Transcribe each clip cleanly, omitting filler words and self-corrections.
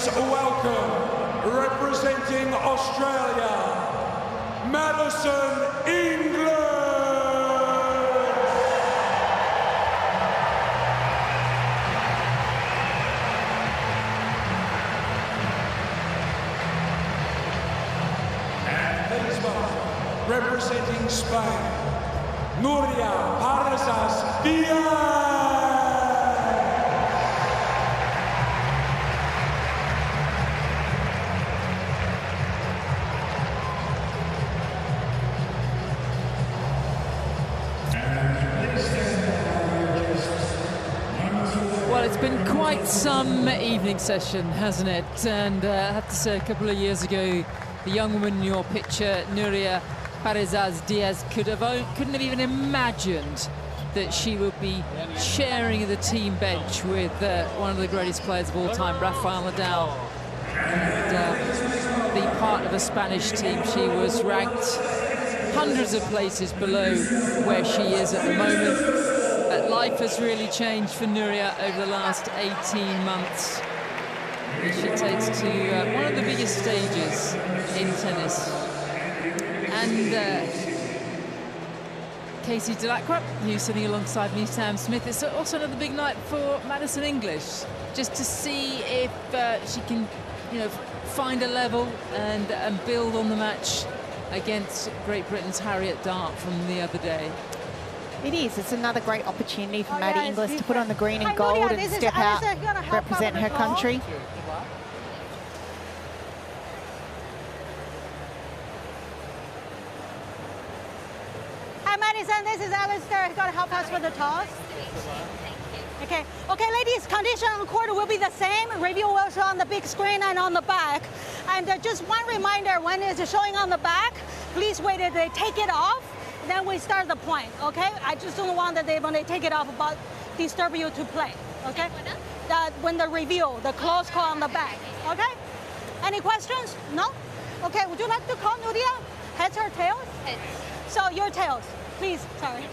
please welcome, representing Australia, Maddison Inglis. And please welcome, representing Spain, Nuria Parrizas Diaz. Well, it's been quite some evening session, hasn't it? And I have to say, a couple of years ago, the young woman in your picture, Nuria Parrizas Diaz, couldn't have even imagined that she would be sharing the team bench with one of the greatest players of all time, Rafael Nadal, and be part of a Spanish team. She was ranked hundreds of places below where she is at the moment. Life has really changed for Nuria over the last 18 months. She takes to one of the biggest stages in tennis. And Casey Delacroix, who's sitting alongside me, Sam Smith. It's also another big night for Maddison Inglis, just to see if she can, find a level and build on the match against Great Britain's Harriet Dart from the other day. It is. It's another great opportunity for Maddie Inglis to put on the green and gold and step out, represent her country. Hi, Maddison. This is Alistair. He's going to help us with the toss. Okay, ladies, condition on the court will be the same. Review will show on the big screen and on the back. And just one reminder, when it's showing on the back, please wait till they take it off. Then we start the point, okay? I just don't want that when they take it off, about disturb you to play, okay? When the review, the close call on the back, okay? Any questions? No? Okay, would you like to call Nuria? Heads or tails? Heads. So your tails, please, sorry.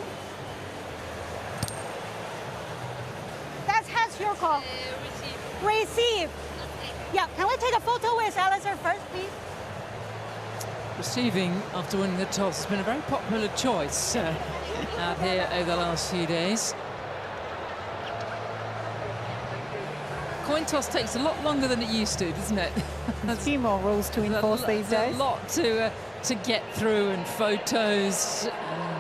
That's heads, your call. Receive. Receive. Okay. Yeah, can we take a photo with Alistair first, please? Receiving after winning the toss has been a very popular choice out here over the last few days. Coin toss takes a lot longer than it used to, doesn't it? There's a few more rules to enforce these days. A lot to get through, and photos. And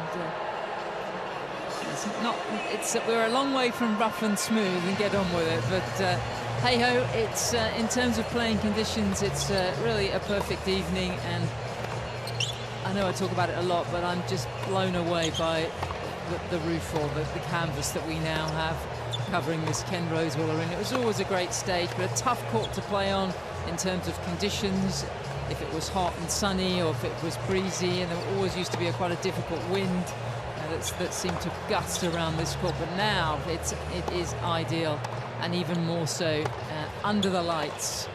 we're a long way from rough and smooth and get on with it. But hey ho, it's in terms of playing conditions, it's really a perfect evening. And I know I talk about it a lot, but I'm just blown away by the roof, or the canvas that we now have covering this Ken Rosewall Arena. It was always a great stage, but a tough court to play on in terms of conditions. If it was hot and sunny, or if it was breezy, and there always used to be quite a difficult wind that seemed to gust around this court. But now it is ideal, and even more so under the lights.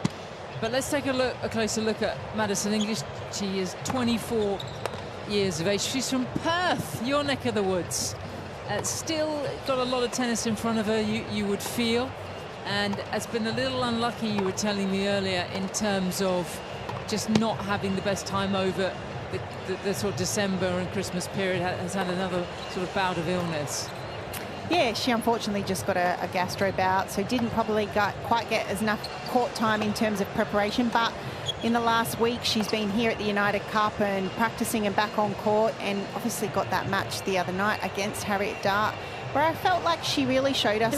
But let's take a closer look at Maddison Inglis. She is 24 years of age. She's from Perth, your neck of the woods. Still got a lot of tennis in front of her, you would feel. And has been a little unlucky, you were telling me earlier, in terms of just not having the best time over the sort of December and Christmas period. Has had another sort of bout of illness. Yeah, she unfortunately just got a gastro bout, so didn't probably quite get enough court time in terms of preparation. But in the last week, she's been here at the United Cup and practicing and back on court, and obviously got that match the other night against Harriet Dart, where I felt like she really showed us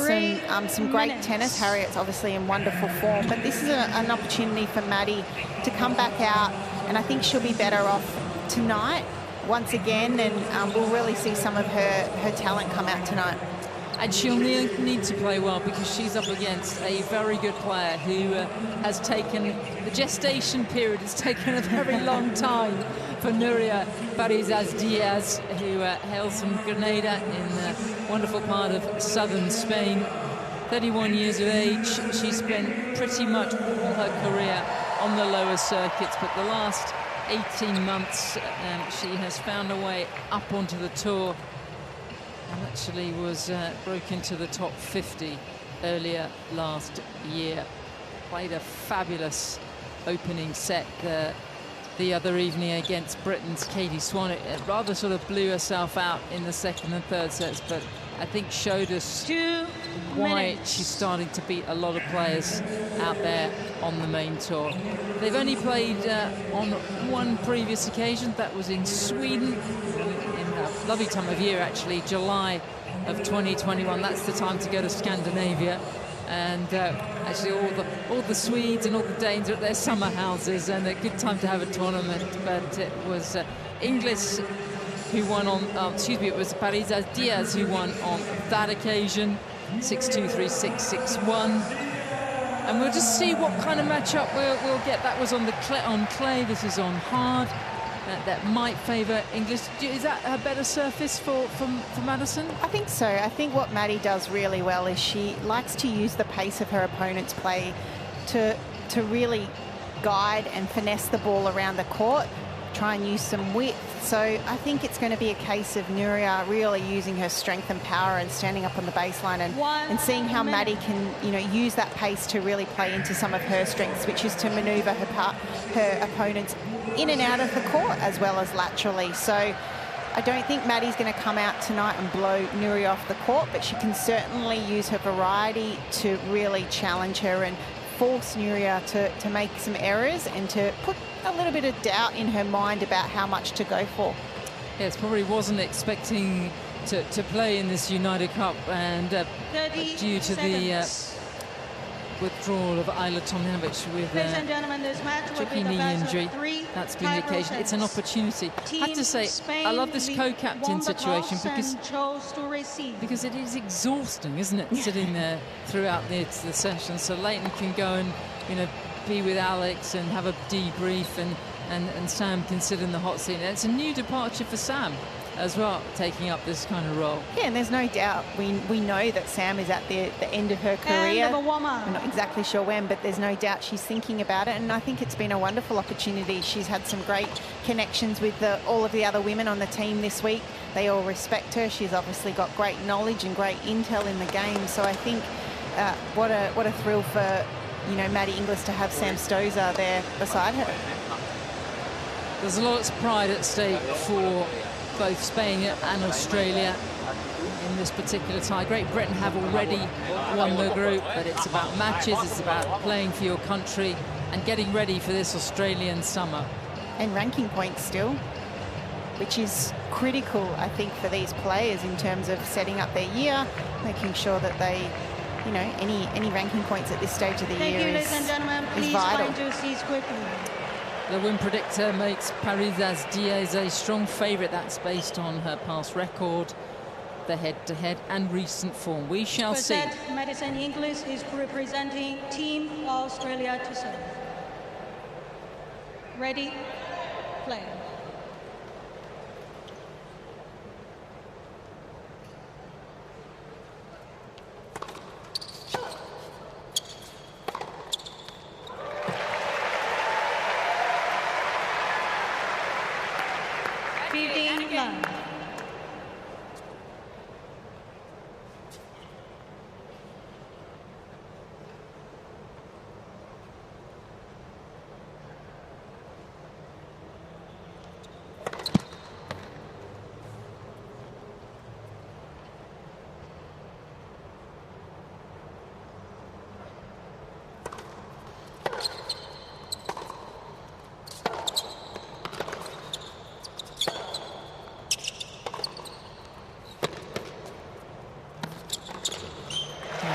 some great tennis. Harriet's obviously in wonderful form, but this is an opportunity for Maddie to come back out, and I think she'll be better off tonight once again, and we'll really see some of her talent come out tonight. And she'll need to play well, because she's up against a very good player who has taken the gestation period. It's taken a very long time for Nuria Parrizas Diaz, who hails from Granada in the wonderful part of southern Spain. 31 years of age. She spent pretty much all her career on the lower circuits, but the last 18 months she has found a way up onto the tour, and actually was broke into the top 50 earlier last year. played a fabulous opening set the other evening against Britain's Katie Swan. It rather sort of blew herself out in the second and third sets, but I think showed us why she's starting to beat a lot of players out there on the main tour. They've only played on one previous occasion. That was in Sweden in a lovely time of year, actually, July of 2021. That's the time to go to Scandinavia. And actually all the Swedes and all the Danes are at their summer houses, and a good time to have a tournament. But it was Inglis who won on, it was Parrizas Diaz who won on that occasion, 6-2, 3-6, 6-1. And we'll just see what kind of matchup we'll get. That was on clay, this is on hard. That might favour Inglis. Is that a better surface for Maddison? I think so. I think what Maddie does really well is she likes to use the pace of her opponent's play to really guide and finesse the ball around the court, try and use some width. So I think it's going to be a case of Nuria really using her strength and power and standing up on the baseline and seeing how Maddie can, you know, use that pace to really play into some of her strengths, which is to manoeuvre her opponents in and out of the court as well as laterally. So I don't think Maddie's going to come out tonight and blow Nuria off the court, but she can certainly use her variety to really challenge her and force Nuria to make some errors and to put a little bit of doubt in her mind about how much to go for. Yes, probably wasn't expecting to play in this United Cup, and due to the withdrawal of Ayla Tomljanovic with a tricky knee injury, that's been the occasion. It's an opportunity. I have to say, I love this co-captain situation because it is exhausting, isn't it, sitting there throughout the session. So Leighton can go and, you know, be with Alex and have a debrief, and Sam can sit in the hot seat. And it's a new departure for Sam as well, taking up this kind of role. Yeah, and there's no doubt we know that Sam is at the end of her career. We're not exactly sure when, but there's no doubt she's thinking about it, and I think it's been a wonderful opportunity. She's had some great connections with all of the other women on the team this week. They all respect her. She's obviously got great knowledge and great intel in the game. So I think what a thrill for, you know, Maddie Inglis to have Sam Stosur there beside her. There's a lot of pride at stake for both Spain and Australia in this particular tie. Great Britain have already won the group, but it's about matches, it's about playing for your country and getting ready for this Australian summer. And ranking points still, which is critical, I think, for these players in terms of setting up their year, making sure that they, you know, any ranking points at this stage of the year is vital. The win predictor makes Parrizas Diaz a strong favourite. That's based on her past record, the head-to-head and recent form. We shall see. Maddison Inglis is representing Team Australia to serve. Ready, play.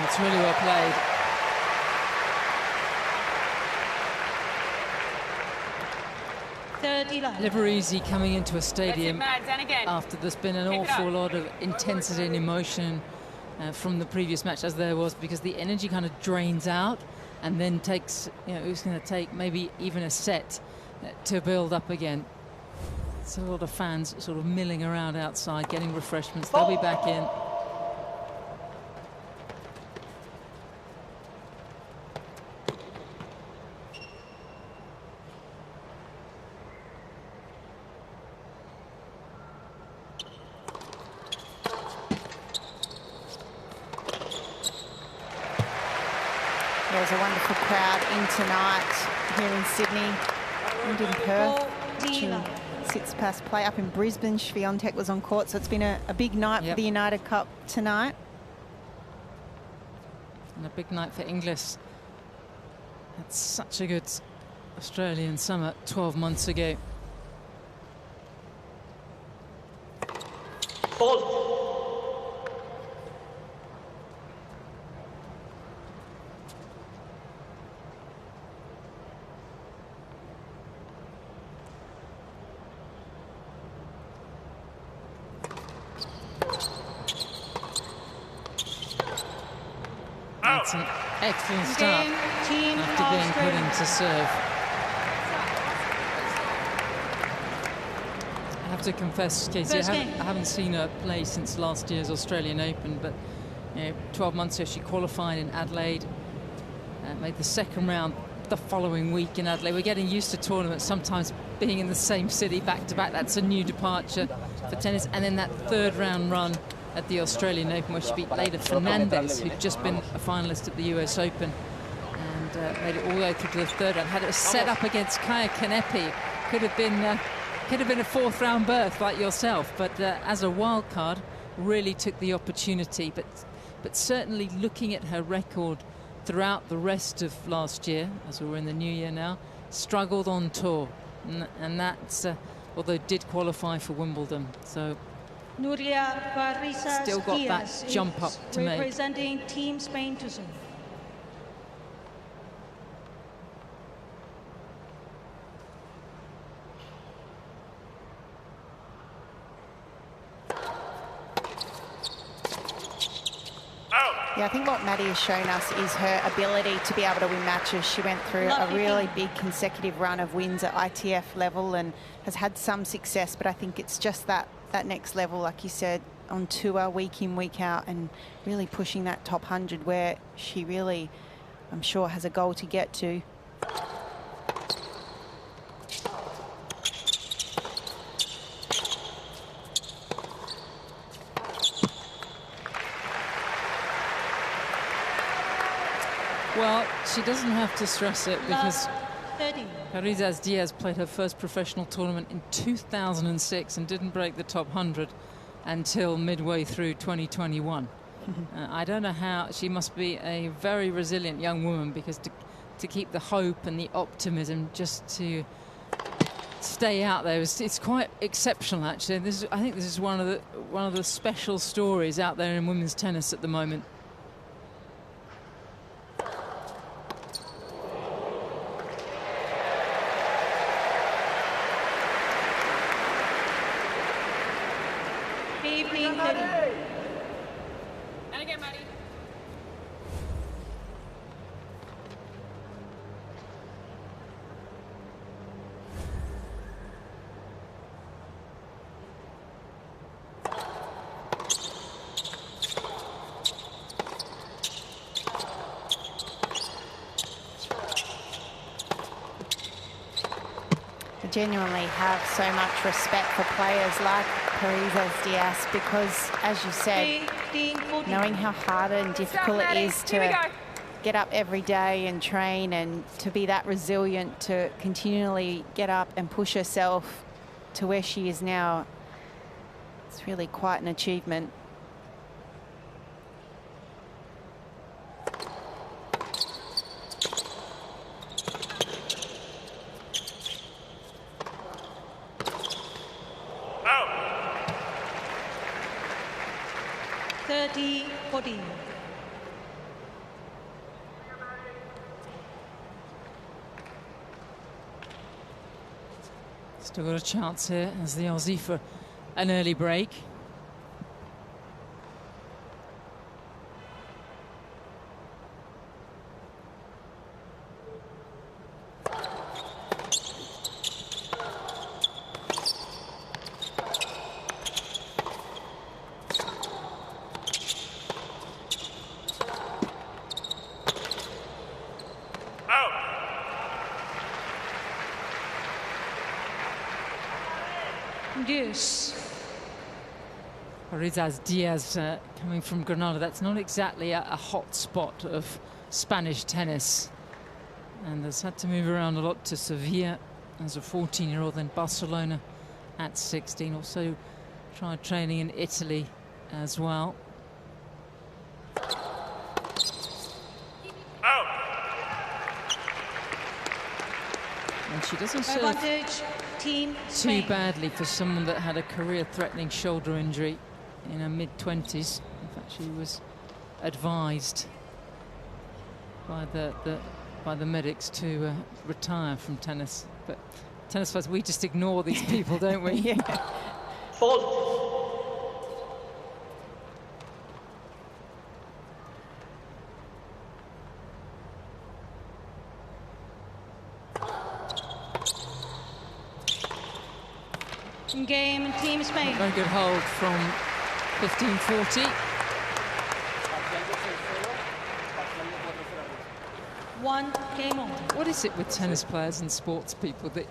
It's really well played. Liverpool coming into a stadium after there's been an awful lot of intensity and emotion from the previous match, as there was, because the energy kind of drains out and then takes, you know, it's going to take maybe even a set to build up again. It's a lot of fans sort of milling around outside, getting refreshments. They'll be back in. was a wonderful crowd in tonight here in Sydney and in Perth. Watching Tsitsipas play up in Brisbane. Swiatek was on court, so it's been a big night for the United Cup tonight. And a big night for Inglis. Had such a good Australian summer 12 months ago. That's an excellent start after being put into serve. I have to confess, Casey, I haven't seen her play since last year's Australian Open, but 12 months ago she qualified in Adelaide, made the second round the following week in Adelaide. We're getting used to tournaments sometimes being in the same city back to back. That's a new departure for tennis. And then that third round run at the Australian Open, where she beat Leylah Fernandez, who'd just been a finalist at the US Open, and made it all the way through to the third round. Had it set up against Kaya Kanepi. Could have been a fourth round berth like yourself, but as a wild card, really took the opportunity. But certainly looking at her record throughout the rest of last year, as we're in the new year now, struggled on tour, and that's although did qualify for Wimbledon. So Nuria Parrizas still got Diaz that jump up to make. Representing Team Spain to serve. Yeah, I think what Maddie has shown us is her ability to be able to win matches. She went through a really big consecutive run of wins at ITF level and has had some success, but I think it's just that next level, like you said, on tour, week in, week out, and really pushing that top 100 where she really, I'm sure, has a goal to get to. Well, she doesn't have to stress it because Parrizas Diaz played her first professional tournament in 2006 and didn't break the top 100 until midway through 2021. I don't know how. She must be a very resilient young woman, because to keep the hope and the optimism just to stay out there, it's quite exceptional, actually. I think this is one of the special stories out there in women's tennis at the moment. And again, Maddie. I genuinely have so much respect for players like Parrizas Diaz, because, as you said, knowing how hard and difficult it is to get up every day and train, and to be that resilient to continually get up and push herself to where she is now, it's really quite an achievement. Still got a chance here as the Aussie for an early break. Parrizas Diaz coming from Granada. That's not exactly a hot spot of Spanish tennis, and has had to move around a lot to Sevilla as a 14-year-old, then Barcelona at 16. Also tried training in Italy as well. And she doesn't serve too badly for someone that had a career-threatening shoulder injury in her mid-20s. In fact, she was advised by the medics to retire from tennis. But tennis fans, we just ignore these people, don't we? Yeah. Fault. Game, team Spain. Very good hold from 15-40. One game on. What is it with tennis players and sports people that,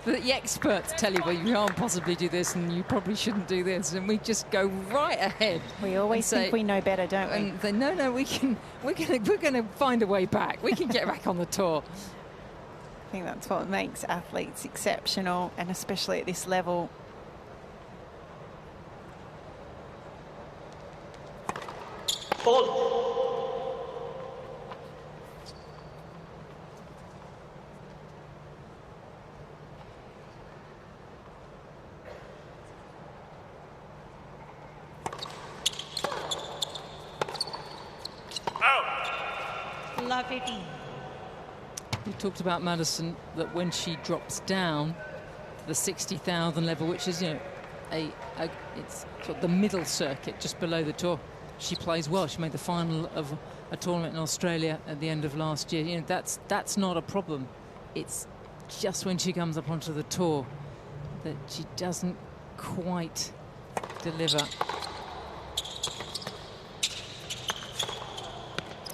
that the experts tell you, well, you can't possibly do this and you probably shouldn't do this, and we just go right ahead. We always think we know better, don't we? And they, no, we're gonna find a way back. We can get back on the tour. I think that's what makes athletes exceptional, and especially at this level. Fault. Love 18. We talked about Maddison, that when she drops down to the 60,000 level, which is, you know, it's sort of the middle circuit just below the tour, she plays well. She made the final of a tournament in Australia at the end of last year. You know, that's not a problem. It's just when she comes up onto the tour that she doesn't quite deliver.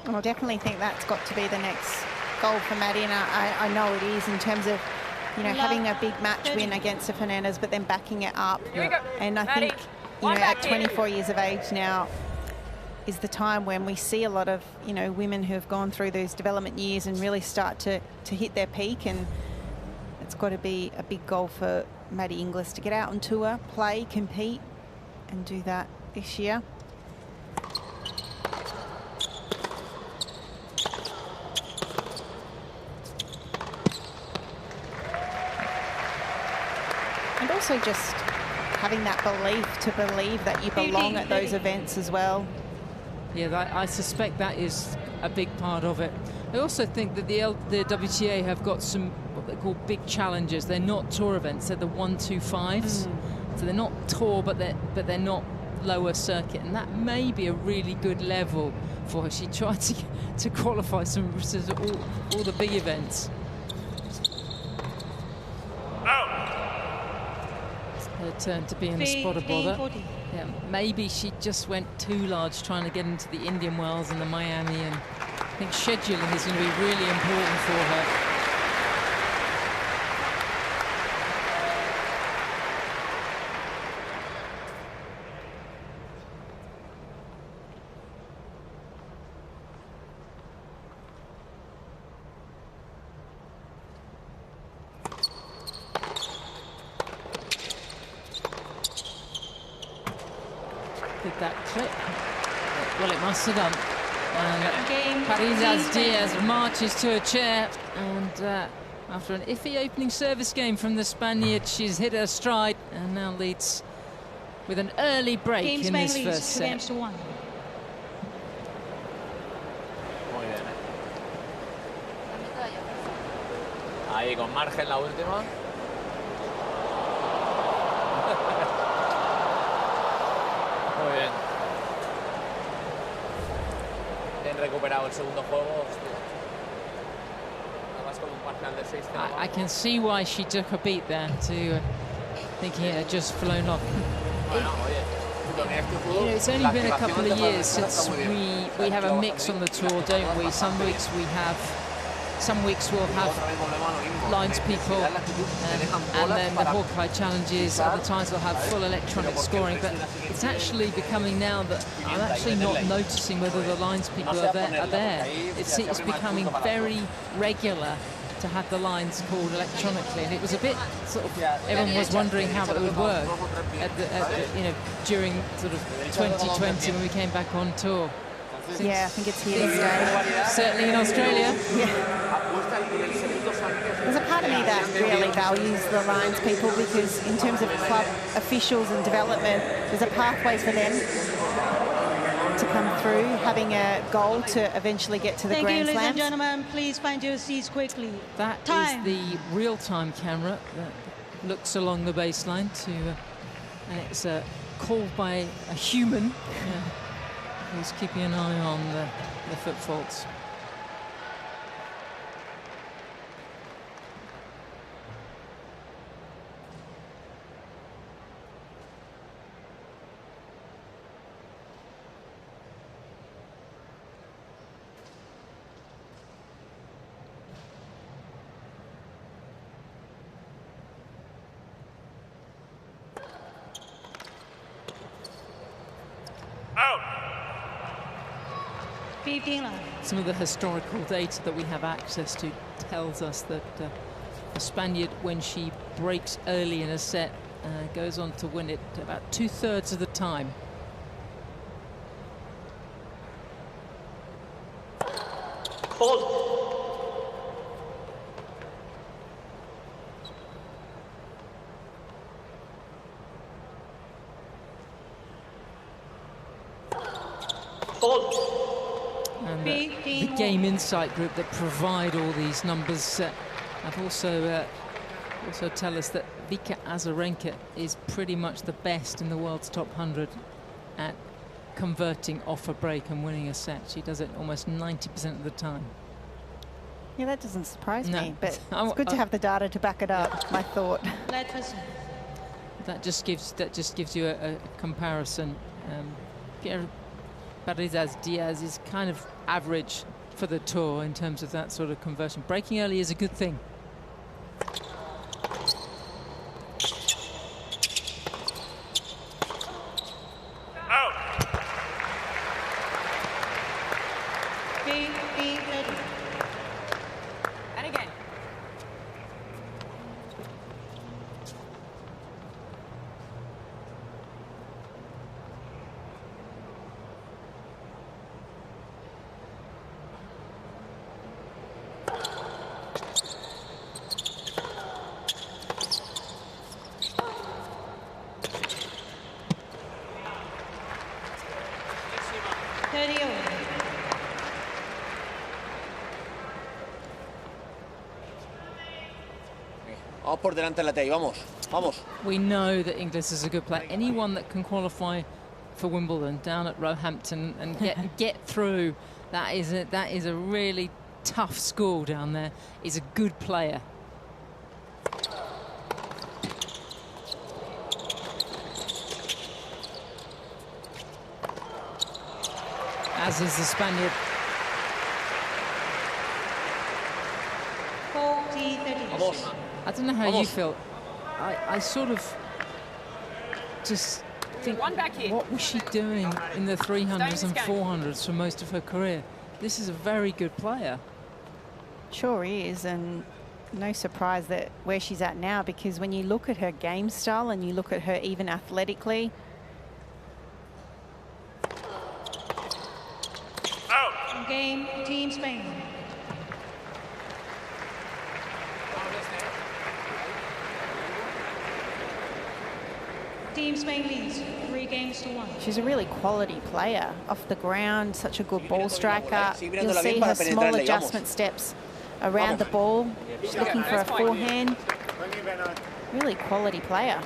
I definitely think that's got to be the next goal for Maddie, and I know it is, in terms of, you know, having a big match win against the Fernandez, but then backing it up. And I think, you know, at 24 years of age now is the time when we see a lot of, you know, women who have gone through those development years and really start to hit their peak, and it's got to be a big goal for Maddie Inglis to get out on tour, play, compete, and do that this year. And also just having that belief to believe that you belong at those events as well. Yeah, I suspect that is a big part of it. I also think that the WTA have got some what they call big challenges. They're not tour events; they're the 1-2-5s. So they're not tour, but they're not lower circuit, and that may be a really good level for her. She tried to qualify all the big events. Her turn to be in the spot of bother. Yeah, maybe she just went too large trying to get into the Indian Wells and the Miami, and I think scheduling is going to be really important for her. Did that clip? Well, it must have done. And Parrizas Diaz marches to a chair, and after an iffy opening service game from the Spaniard, she's hit her stride and now leads with an early break in this first set. Muy bien. Ahí con margen la última. Muy bien. Bien recuperado el segundo juego. Además con un parcial de 6-0. I can see why she took a beat there, to thinking it had just flown off. You know, it's only been a couple of years since we have a mix on the tour, don't we? Some weeks we have some weeks we'll have lines people and then the Hawkeye challenges. Other times we'll have full electronic scoring, but it's actually becoming now that I'm actually not noticing whether the lines people are there. It's becoming very regular to have the lines called electronically, and it was a bit sort of, everyone was wondering how it would work you know, during sort of 2020 when we came back on tour. Yeah, I think it's here to stay. Certainly in Australia. Yeah. There's a part of me that really values the lines people, because in terms of club officials and development, there's a pathway for them to come through, having a goal to eventually get to the Grand Slams. Thank you, ladies and gentlemen. Please find your seats quickly. That is the real-time camera that looks along the baseline to, and it's called by a human who's keeping an eye on the foot faults. Some of the historical data that we have access to tells us that a Spaniard, when she breaks early in a set, goes on to win it about 2/3 of the time. And the Game Insight group that provide all these numbers have also tell us that Vika Azarenka is pretty much the best in the world's top 100 at converting off a break and winning a set. She does it almost 90% of the time. Yeah, that doesn't surprise me, but it's good to have the data to back it up, my thought. That just gives you a comparison. Parrizas Diaz is kind of average for the tour in terms of that sort of conversion. Breaking early is a good thing. And again. Por delante la vamos, vamos. We know that Inglis is a good player. Anyone that can qualify for Wimbledon down at Roehampton and get through, that is a really tough school down there, is a good player. As is the Spaniard. Vamos. I don't know how you feel. I sort of just think, what was she doing in the 300s and 400s for most of her career? This is a very good player. Sure is, and no surprise that where she's at now, because when you look at her game style and you look at her even athletically. Out. Game, Team Spain. Team Spain leads 3-1. She's a really quality player off the ground, such a good ball striker. You'll see her small adjustment steps around the ball. She's looking for a forehand. Really quality player.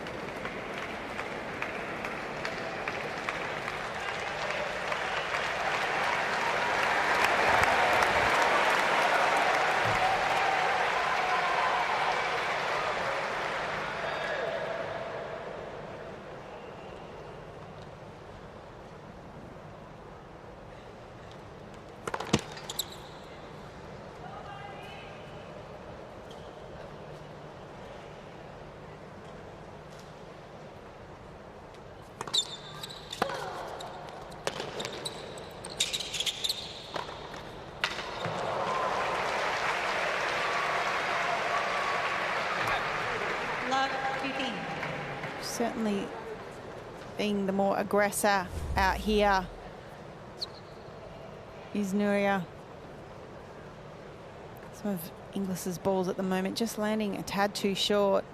Love 15. Certainly being the more aggressor out here is Nuria. Some of Inglis's balls at the moment just landing a tad too short.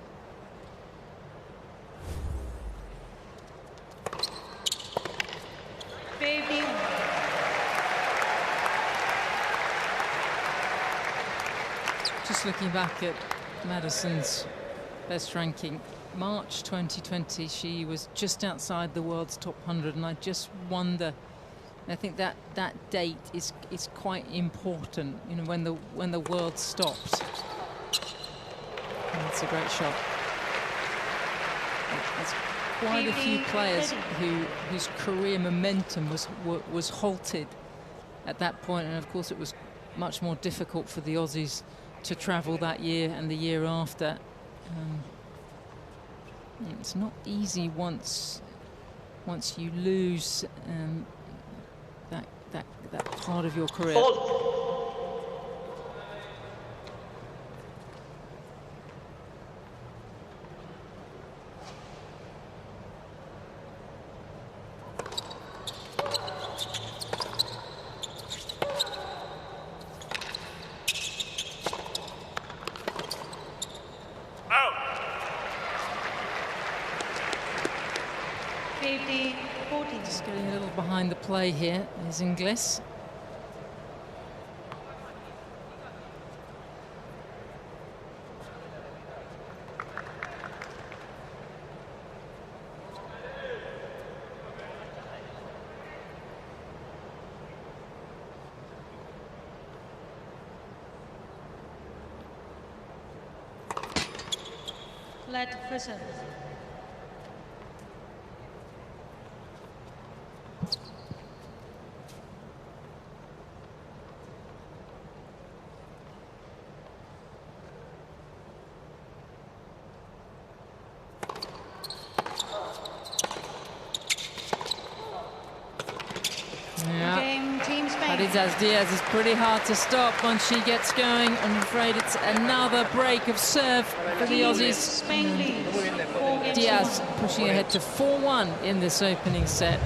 Just looking back at Maddison's best ranking, March 2020, she was just outside the world's top 100, and I just wonder. I think that date is quite important. You know, when the world stops. That's a great shot. There's quite a few players whose career momentum was halted at that point, and of course it was much more difficult for the Aussies to travel that year and the year after. It's not easy once you lose that part of your career. Just getting a little behind the play here is Inglis. Let person. Parrizas Diaz is pretty hard to stop once she gets going. I'm afraid it's another break of serve for the Aussies. Diaz pushing ahead to 4-1 in this opening set.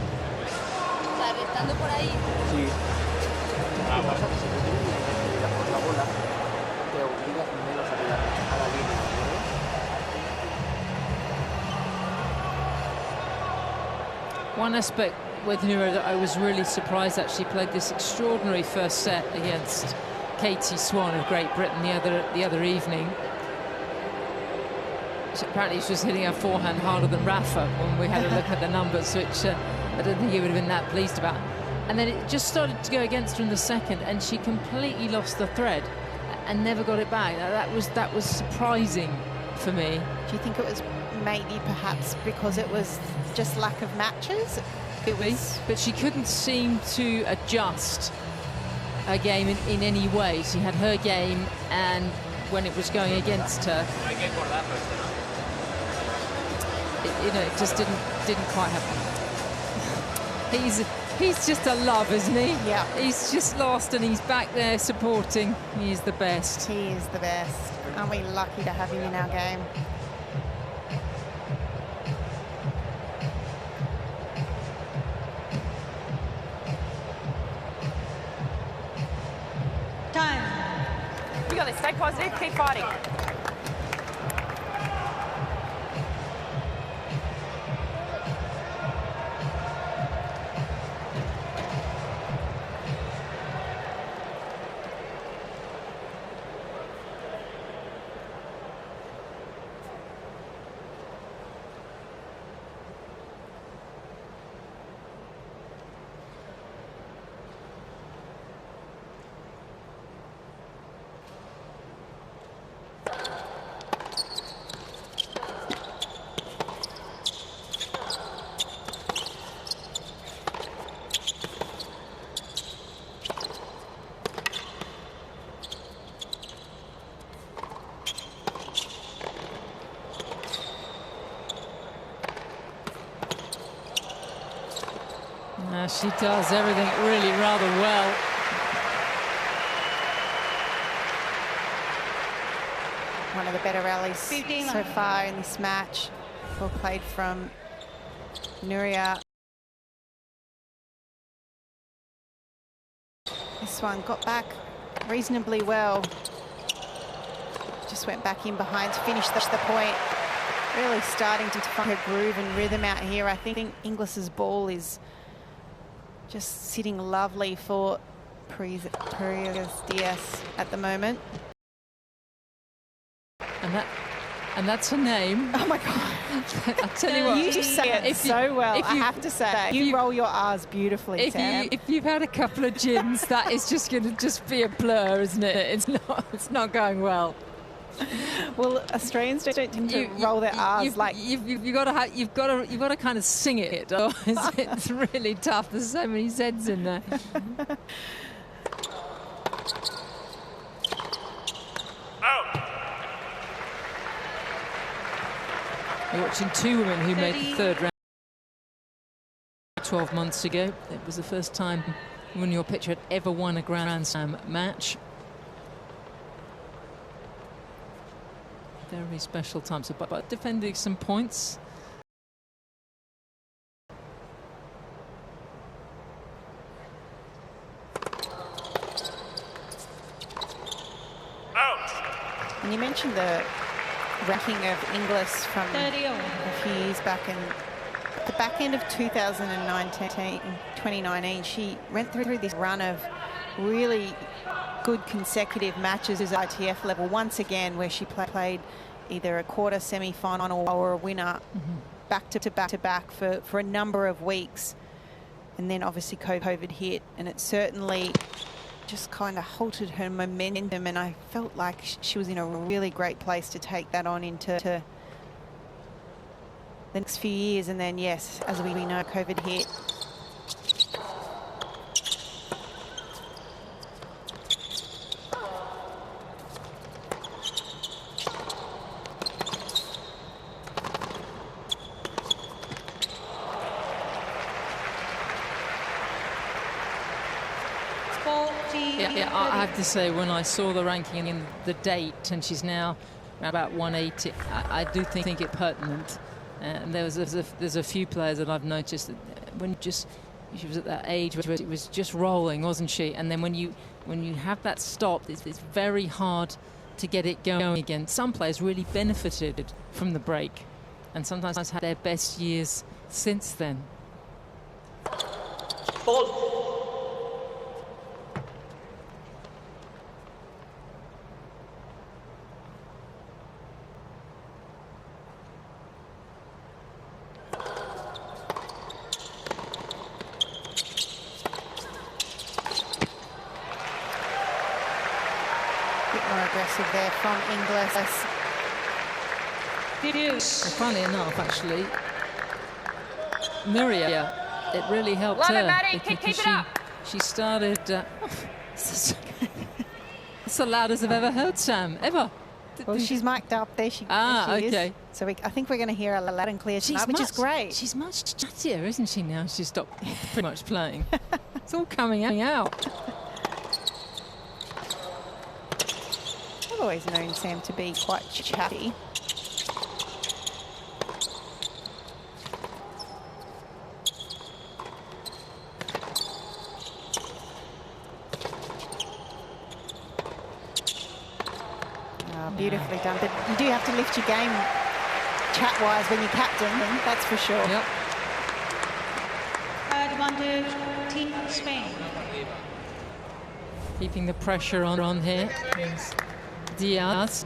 One aspect with Nuria that I was really surprised that she played this extraordinary first set against Katie Swan of Great Britain the other evening. Apparently she was hitting her forehand harder than Rafa when we had a look at the numbers, which I don't think he would have been that pleased about. And then it just started to go against her in the second, and she completely lost the thread and never got it back. That was surprising for me. Do you think it was maybe perhaps because it was just lack of matches? But she couldn't seem to adjust her game in any way. She had her game, and when it was going against her, it just didn't quite happen. He's just a love, isn't he? Yeah. He's just lost, and he's back there supporting. He's the best. He is the best. Aren't we lucky to have him in our game? You got this. Stay positive. Keep fighting. She does everything really rather well. one of the better rallies so far in this match. Well played from Nuria. This one got back reasonably well. Just went back in behind to finish the point. Really starting to find her groove and rhythm out here. I think Inglis's ball is just sitting lovely for Parrizas Diaz at the moment. And that's her name. Oh my God. I'll tell you what. You say it so well, I have to say. You roll your R's beautifully, Sam. If you've had a couple of gins, that is just going to just be a blur, isn't it? It's not going well. Well, Australians don't tend to roll their R's like. You've got to kind of sing it. Otherwise it's really tough. There's so many Z's in there. You're watching two women who made the third round 12 months ago. It was the first time when your pitcher had ever won a Grand Slam match. Very special time. So, but defending some points. And you mentioned the ranking of Inglis from a few years back, and at the back end of 2019, she went through this run of really good consecutive matches as ITF level once again, where she played either a quarter, semi-final or a winner back to back for a number of weeks. And then obviously COVID hit, and it certainly just kind of halted her momentum, and I felt like she was in a really great place to take that on into the next few years. And then, yes, as we know, COVID hit. Yeah, I have to say, when I saw the ranking in the date, and she's now about 180, I do think it pertinent. And there's a few players that I've noticed that when she was at that age where it was just rolling, wasn't she? And then when you have that stop, it's very hard to get it going again. Some players really benefited from the break, and sometimes had their best years since then. Ball. More aggressive there from Inglis. Well, funny enough, actually, Nuria, it really helped Love her. it, Maddie. because Keep it up. She started. It's the loudest I've ever heard, Sam, ever. Well, she's mic'd up there. She okay. is. So I think we're going to hear her loud and clear tonight, which is great. She's much chattier, isn't she, now? She's stopped pretty much playing. It's all coming out. I've always known Sam to be quite chatty. Beautifully done, but you do have to lift your game chat-wise when you're captain, that's for sure. Yep. Advantage, Team Spain. Keeping the pressure on here is Diaz.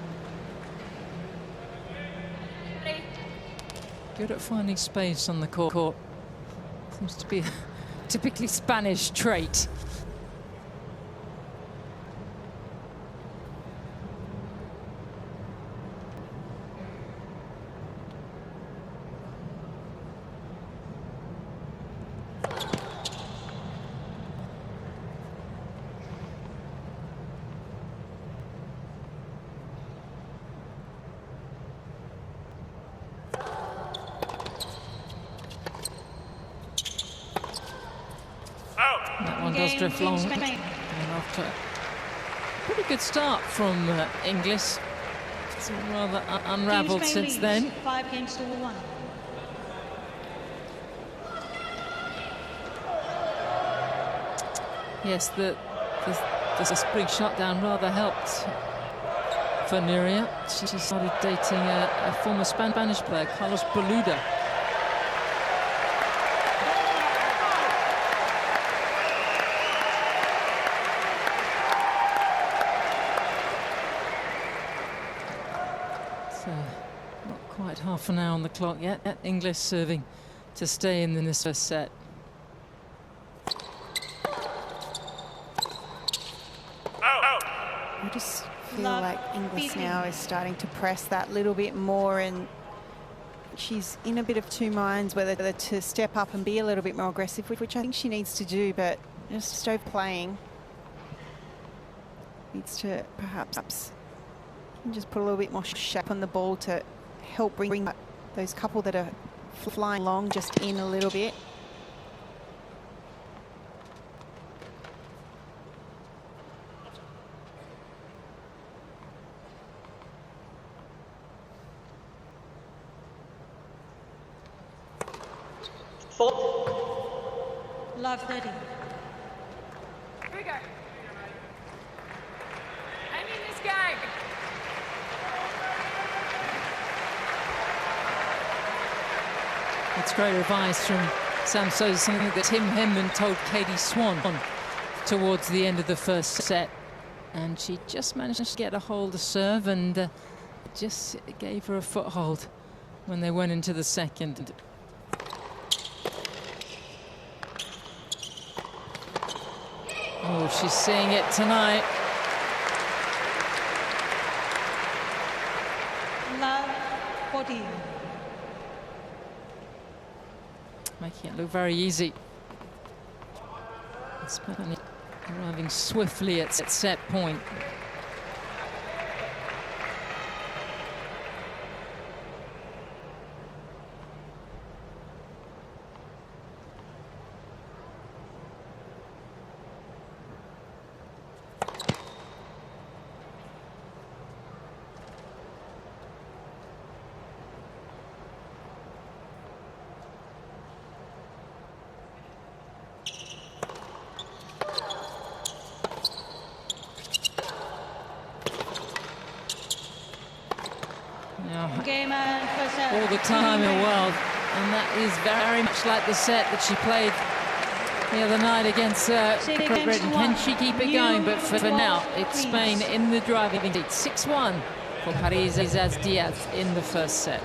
Good at finding space on the court. Seems to be a typically Spanish trait. That one does drift long. And after a pretty good start from Inglis, It's rather unravelled since then. 5 games to 1. Yes, the spring shutdown rather helped for Nuria. She started dating a former Spanish player, Carlos Boluda. So, not quite half an hour on the clock yet. Inglis serving to stay in this first set. I just feel like Inglis now is starting to press that little bit more, and she's in a bit of two minds whether to step up and be a little bit more aggressive, which I think she needs to do, but just overplaying. Needs to perhaps just put a little bit more shape on the ball to help bring those couple that are flying along just in a little bit. Love 30. Here we go. I'm in this gang. It's great advice from Sam Sosa, something that Tim Henman told Katie Swan towards the end of the first set. And she just managed to get a hold of serve and just gave her a foothold when they went into the second. Oh, she's seeing it tonight. Love 40. Making it look very easy. Especially arriving swiftly at set point. Game and first set. All the time in the world, and that is very much like the set that she played the other night against Britain. Can she keep it going? But for now, it's Spain in the driving seat. 6-1 for Parrizas Diaz in the first set.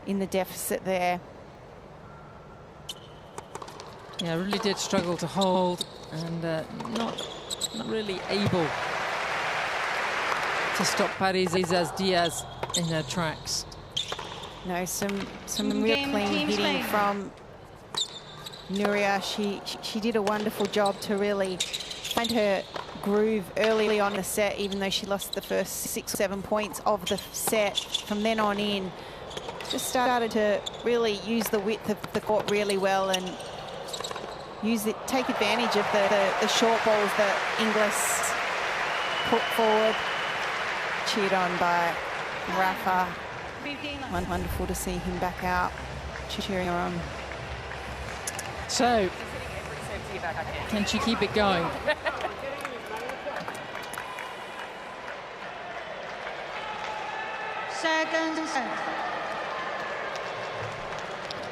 In the deficit there. Yeah, really did struggle to hold, and not really able to stop Parrizas Diaz in her tracks. No, some real clean hitting from Nuria. She did a wonderful job to really find her groove early on in the set, even though she lost the first 6 or 7 points of the set. From then on in, just started to really use the width of the court really well and take advantage of the short balls that Inglis put forward. Cheered on by Rafa. Wonderful to see him back out, cheering her on. So, can she keep it going? Second set.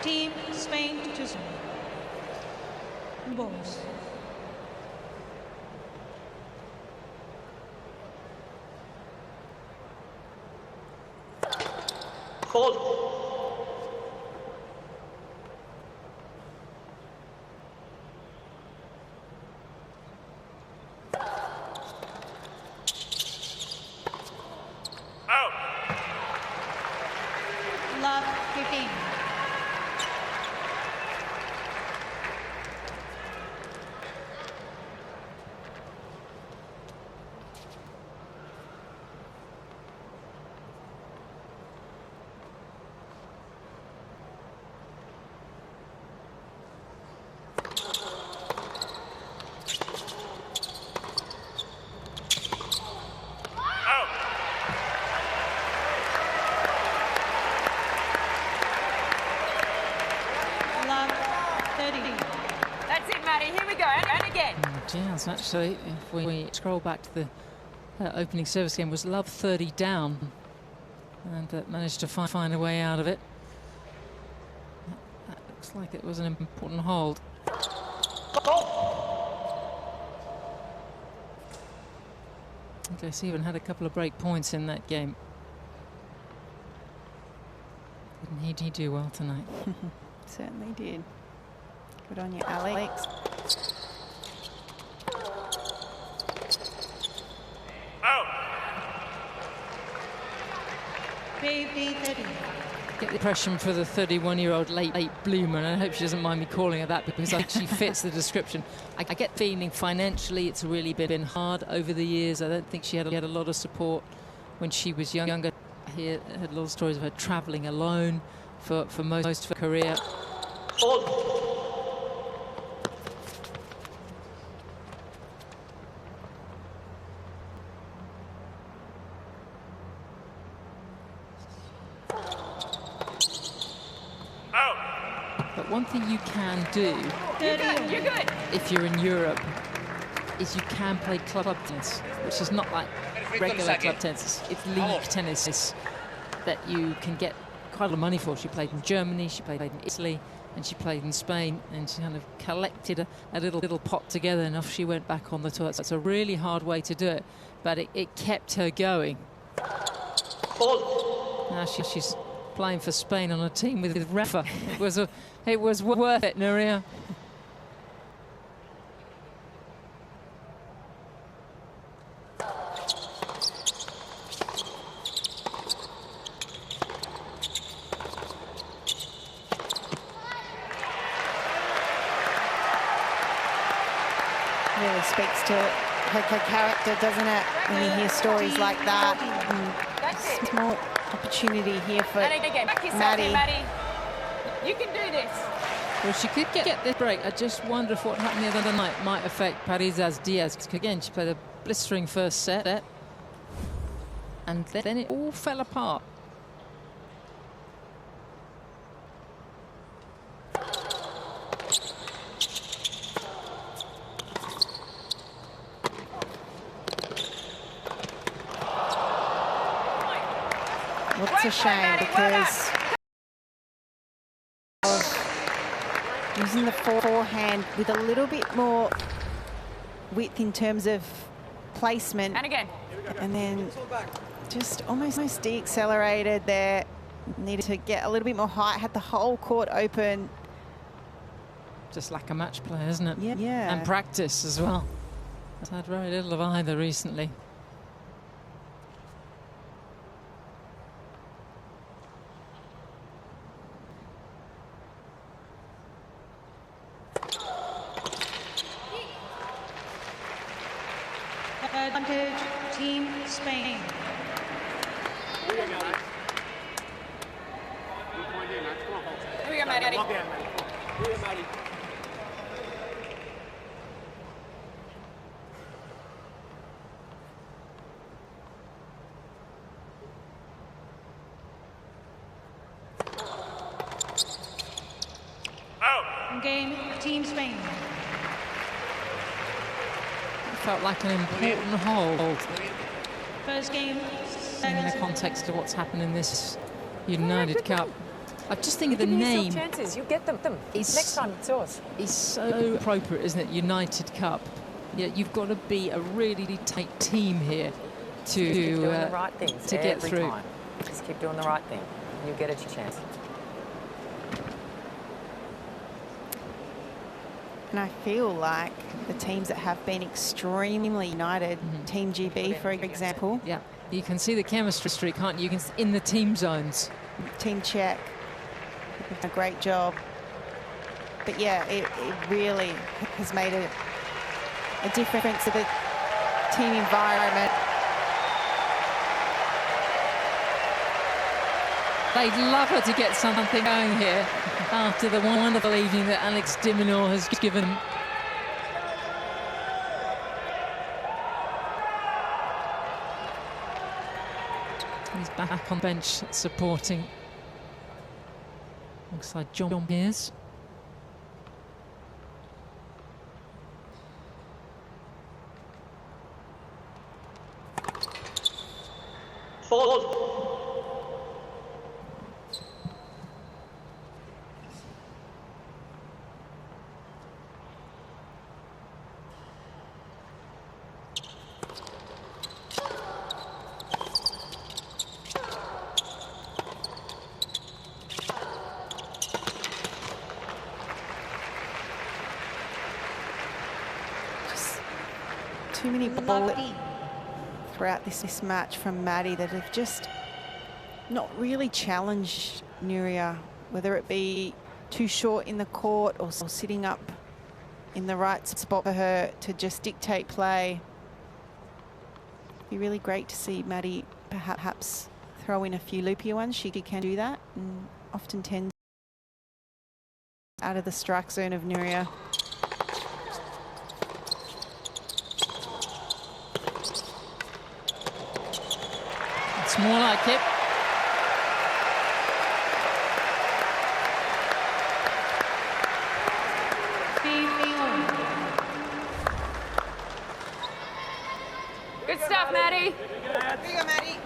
Team Spain to balls. Hold. Love 15. That's it, Maddie. Here we go. And again. Diaz, actually, if we scroll back to the opening service game, was love 30 down and managed to find a way out of it. That looks like it was an important hold. Inglis even had a couple of break points in that game. Didn't he do well tonight? Certainly did. Good on you, Alex. Get the impression for the 31-year-old late bloomer, and I hope she doesn't mind me calling her that because I think she fits the description. I get feeling financially it's really been hard over the years. I don't think she had a lot of support when she was younger. I heard a lot of stories of her travelling alone for most of her career. But one thing you can do, You're good. if you're in Europe, is you can play club tennis, which is not like regular club tennis. It's league tennis that you can get quite a lot of money for. She played in Germany, she played in Italy, and she played in Spain, and she kind of collected a little pot together, and off she went back on the tour. So it's a really hard way to do it, but it kept her going. Now she's playing for Spain on a team with Rafa. It was worth it, Nuria. Really speaks to her character, doesn't it? When you hear stories like that. Small opportunity here for Maddie. You can do this. Well, she could get this break. I just wonder if what happened the other night might affect Parrizas Diaz. Again, she played a blistering first set, and then it all fell apart. What's a shame because of using the forehand with a little bit more width in terms of placement. And again. And then just almost de-accelerated there. Needed to get a little bit more height, had the whole court open. Just like a match player, isn't it? Yeah. And practice as well. I've had very little of either recently. Advantage, Team Spain. Here we go, Maddie. Game, Team Spain. Felt like an important hold First game. in the context of what's happened in this United Cup. I just think of the name. Chances. You get them. Next time it's yours. It's so appropriate, isn't it? United Cup. Yeah, you've got to be a really tight team here Just keep doing the right things to get every through. time. Just keep doing the right thing. You get a chance. And I feel like the teams that have been extremely united, Team GB, for example. Yeah, you can see the chemistry, can't you? You can in the team zones. Team Czech, a great job. But yeah, it really has made a difference to the team environment. They'd love her to get something going here after the wonderful evening that Alex Diminor has given them. He's back on bench supporting alongside John Mears. Too many balls throughout this match from Maddie that have just not really challenged Nuria, whether it be too short in the court or sitting up in the right spot for her to just dictate play. It'd be really great to see Maddie perhaps throw in a few loopier ones. She can do that and often tends out of the strike zone of Nuria. It's more like it. Good stuff, Maddie. Here you go, Maddie.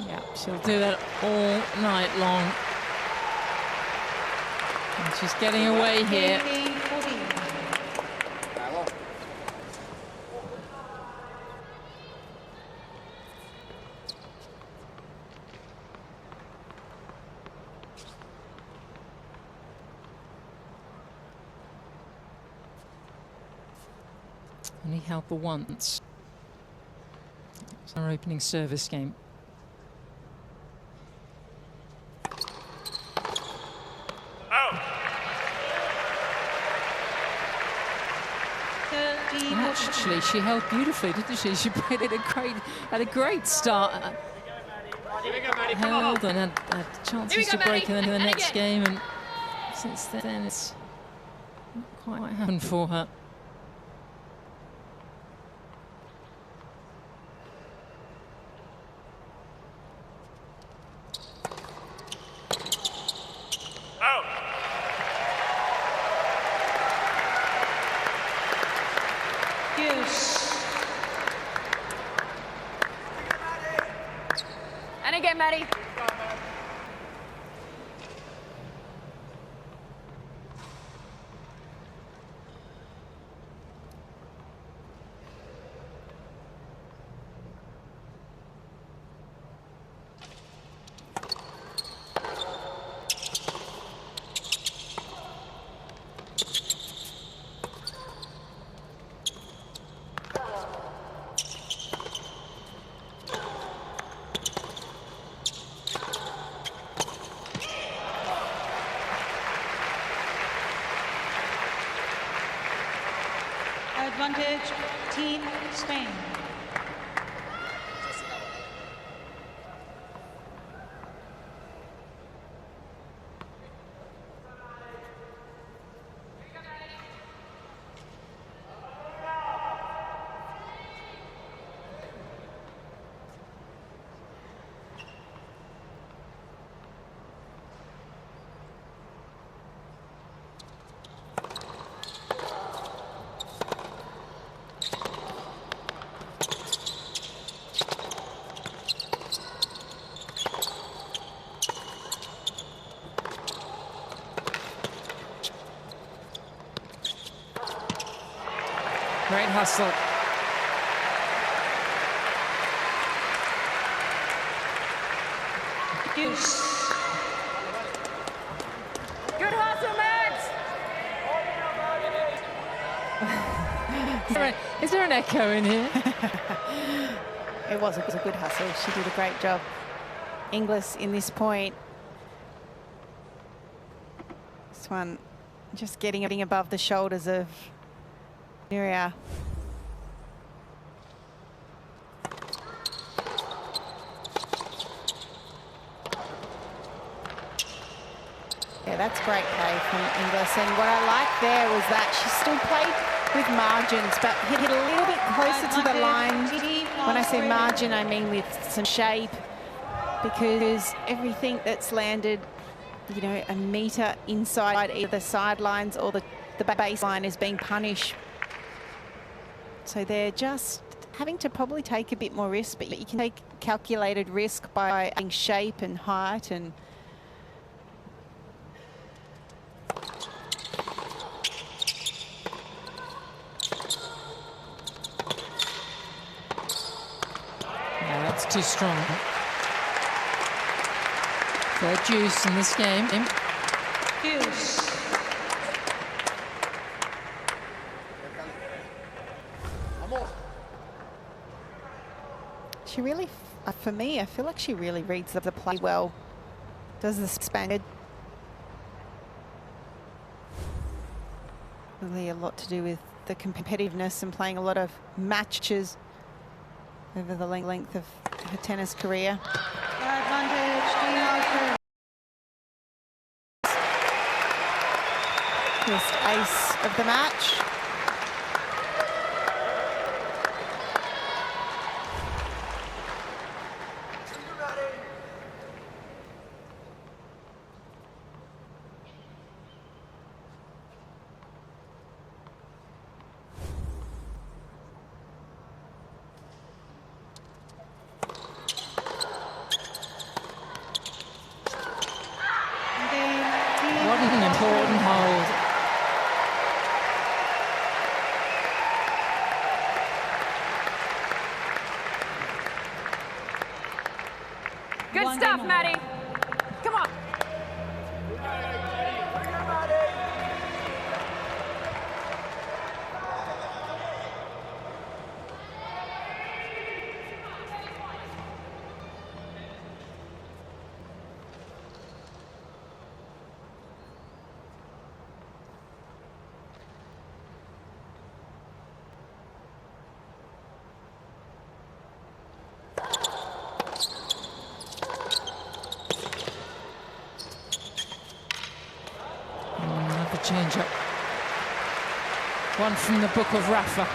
Yeah, she'll do that all night long. And she's getting away here. Only helper once. It's our opening service game. Actually, she held beautifully, didn't she? She played it had a great start. Held and had chances to break into the next game, and since then it's not quite happened for her. And again, Maddie. Advantage, Team Spain. Great hustle. Good hustle, Matt! Is there an echo in here? It was a good hustle. She did a great job. Inglis in this point. This one just getting above the shoulders of Nuria. Yeah, that's great play from Inglis. And what I liked there was that she still played with margins, but hit a little bit closer to the line. When I say margin, I mean with some shape, because everything that's landed, you know, a metre inside either the sidelines or the baseline is being punished. So they're just having to probably take a bit more risk, but you can take calculated risk by adding shape and height and that's too strong. Third juice in this game. Juice. she really, for me, I feel like she really reads the play well. Does the Spaniard. Really a lot to do with the competitiveness and playing a lot of matches over the length of her tennis career. Advantage, First ace of the match. What an important hold. Good stuff, Maddie. Come on. Change up. One from the book of Rafa.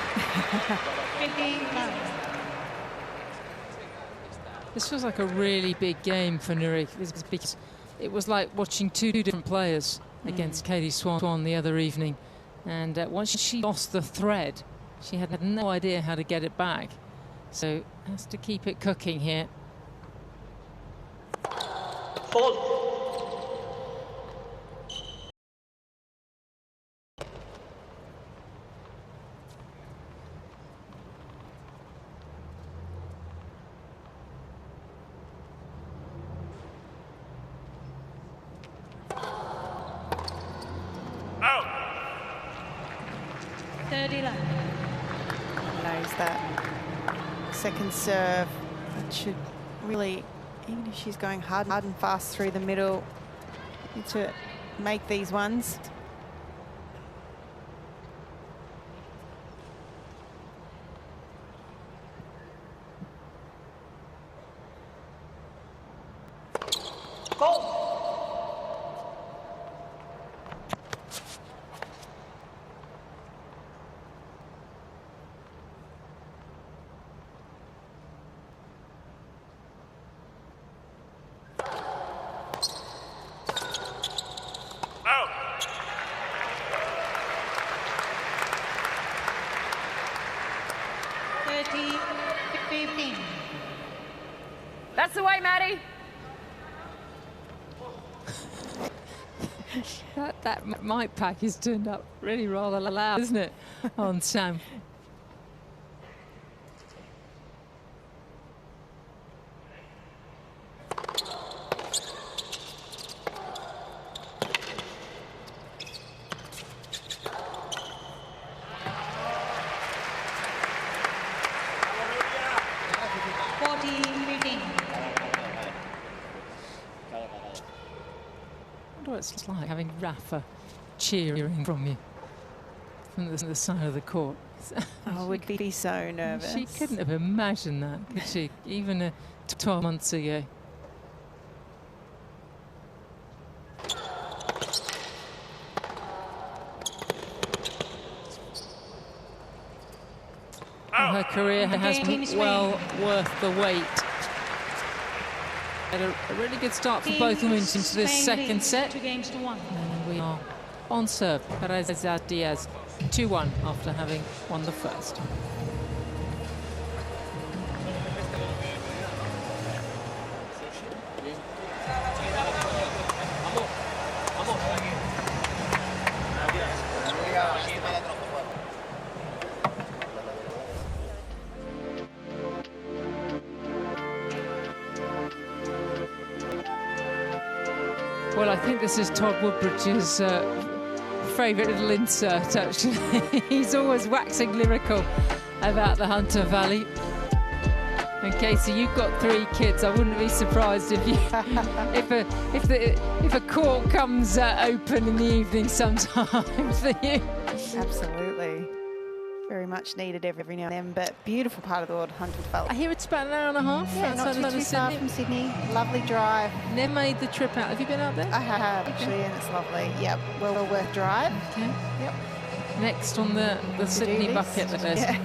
This was like a really big game for Nuria, because it was like watching two different players against Katie Swan the other evening. And once she lost the thread, she had no idea how to get it back. So has to keep it cooking here. Hold. Knows that second serve, that should really, even if she's going hard and fast through the middle, need to make these ones. Go. That's the way, Maddie. That mic pack has turned up really rather loud, isn't it, on Sam? it's like having Rafa cheering from you from the side of the court. I would be so nervous. She couldn't have imagined that, could she? Even 12 months ago. Her career has been well worth the wait. Had a really good start for both women into this second set. 2 games to 1. And we are on serve. Parrizas Diaz 2-1 after having won the first. Well, I think this is Todd Woodbridge's favourite little insert, actually. He's always waxing lyrical about the Hunter Valley. And Casey, you've got 3 kids. I wouldn't be surprised if you, if a court comes open in the evening sometime for you. Absolutely. Very much needed every now and then, but beautiful part of the world, Hunter Valley. I hear it's about an hour and a half. Yeah, not too far from Sydney. Lovely drive. Never made the trip out. Have you been out there? I have, actually, and it's lovely. Yep, well worth drive. Okay. Yep. Next on the Sydney bucket list. Yeah.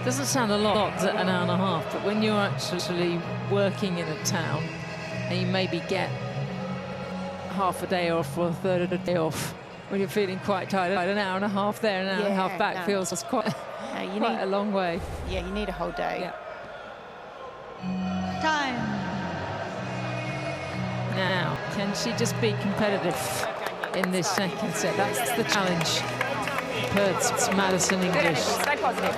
Doesn't sound a lot at an hour and a half, but when you're actually working in a town and you maybe get half a day off or a third of a day off, when you're feeling quite tired, an hour and a half there, an hour and a half back feels quite a long way. Yeah, you need a whole day. Yeah. Time. Now, can she just be competitive in this second set? That's the challenge. Perth's Maddison Inglis. Stay positive.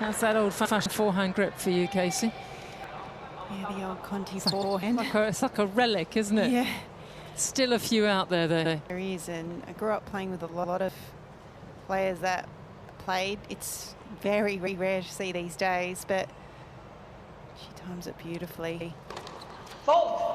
How's that old-fashioned forehand grip for you, Casey? Yeah, the old Conti forehand. It's like a relic, isn't it? Yeah. Still a few out there, though. There is, and I grew up playing with a lot of players that played. It's very, very rare to see these days, but she times it beautifully. Fault.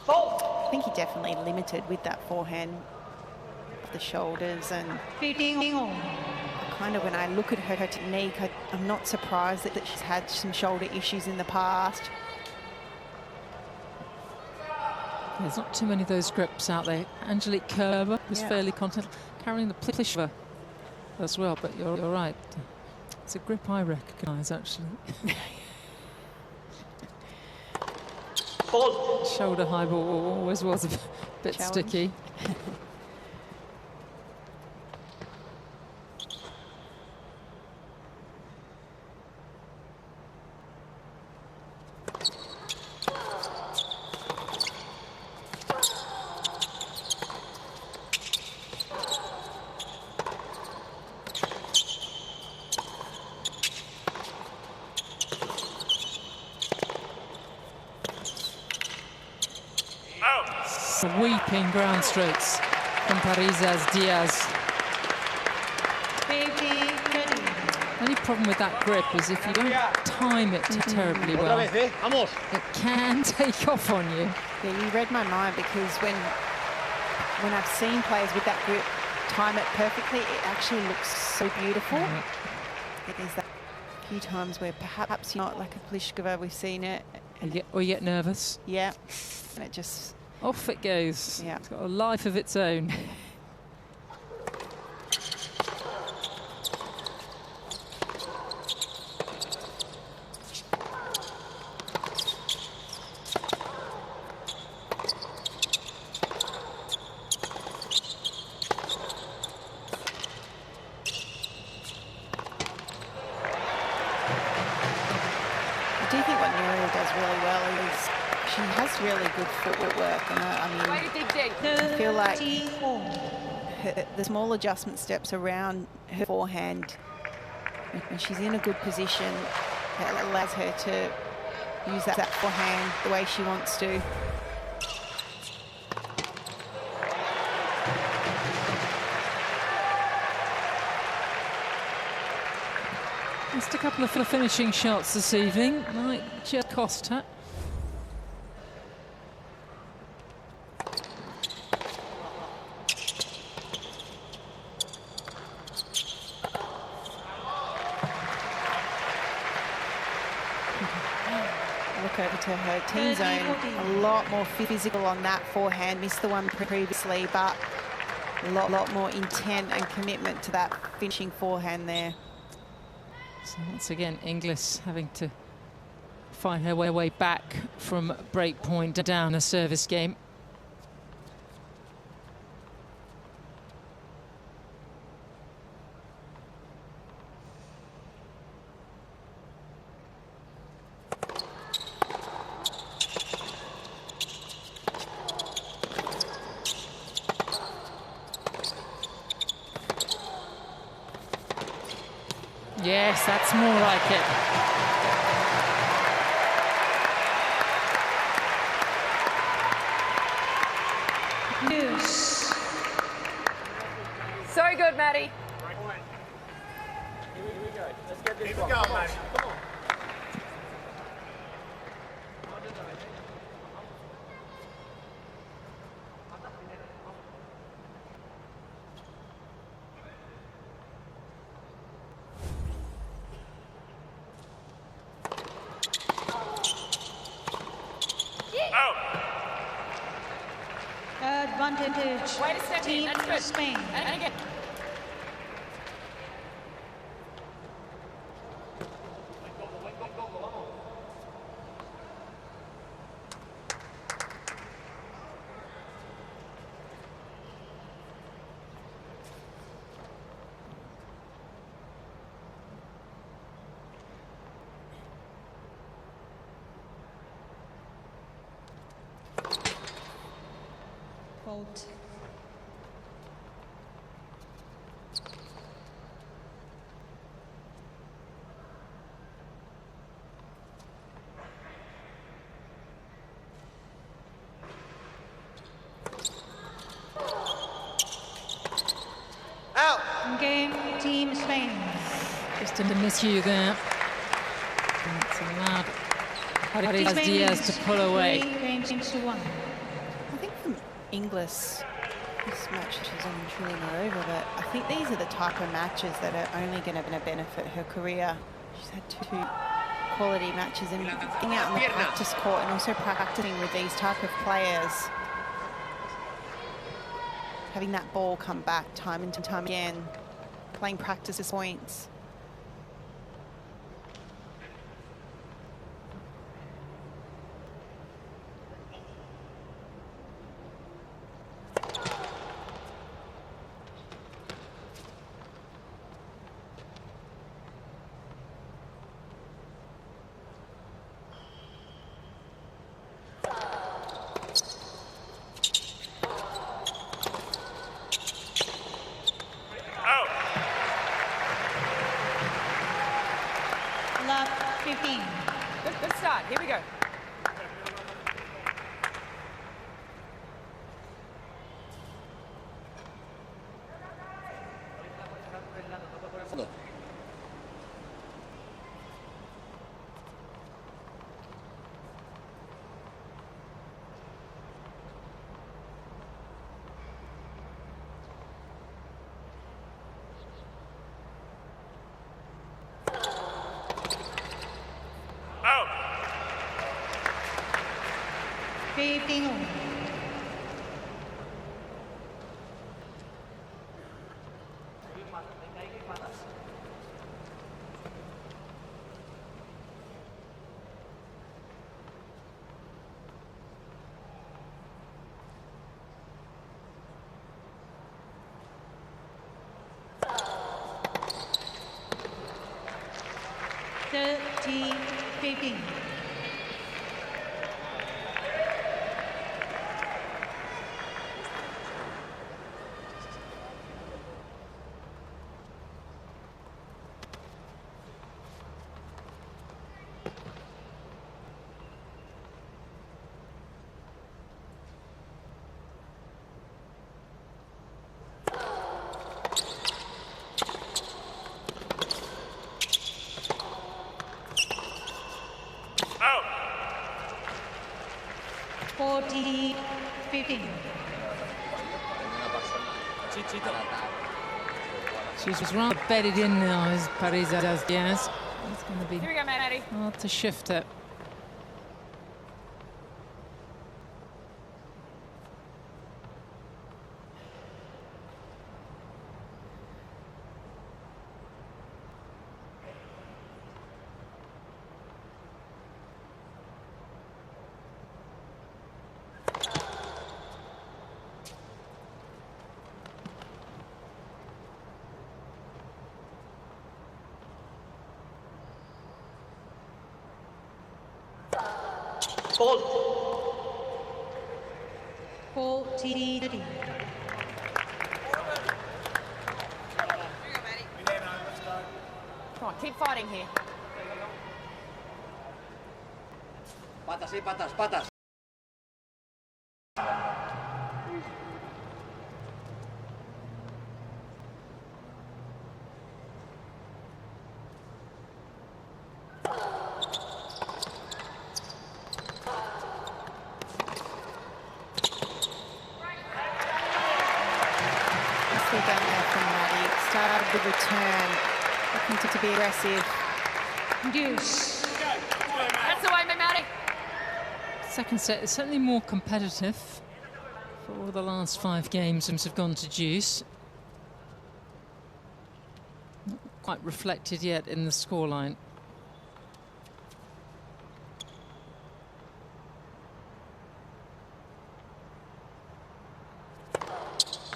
I think he definitely limited with that forehand, the shoulders, and kind of when I look at her technique, I'm not surprised that she's had some shoulder issues in the past. There's not too many of those grips out there. Angelique Kerber was fairly content, carrying the Plishova as well, but you're right. It's a grip I recognise, actually. Shoulder high ball always was a bit sticky. Sweeping ground strokes from Parrizas Diaz. The only problem with that grip is if you don't time it terribly well, it can take off on you. Yeah, you read my mind, because when I've seen players with that grip time it perfectly, it actually looks so beautiful. There's that few times where perhaps you're not like a Pliskova, we've seen it. Or you get nervous. Yeah, and it just... Off it goes. Yeah. It's got a life of its own. she has really good footwork, and I mean, Way to dig deep. I feel like the small adjustment steps around her forehand, and she's in a good position that allows her to use that forehand the way she wants to. Just a couple of finishing shots this evening might just cost her. Look over to her team zone, a lot more physical on that forehand, missed the one previously, but a lot more intent and commitment to that finishing forehand there. So once again, Inglis having to find her way back from break point down a service game. Yes, that's more like it. News. So good, Maddie. Here we go. Let's get this one. Come on. Advantage. Way to step in. Team That's good. Spain. And again. Fault. Out. Game, Team Spain. Just a miscue there. And it's allowed Parrizas Diaz to pull away. 3 games to 1. I think from Inglis, this match is truly not over, but I think these are the type of matches that are only going to benefit her career. She's had 2 quality matches, and being out on the practice court and also practicing with these type of players, having that ball come back time and time again, playing practice points. Love 15. Good start. Here we go. Out. 15. 18. She's rather bedded in now, as Parrizas Diaz. It's going to be Here we go, Maddie. hard to shift it. Ball. Ball, TD, TD. Come on, keep fighting here. Patas, patas, patas. Nicely done there from Maddie. Started the return, looking to be aggressive. Deuce. That's the way, Maddie. Second set is certainly more competitive. For all the last 5 games have gone to deuce. Not quite reflected yet in the scoreline.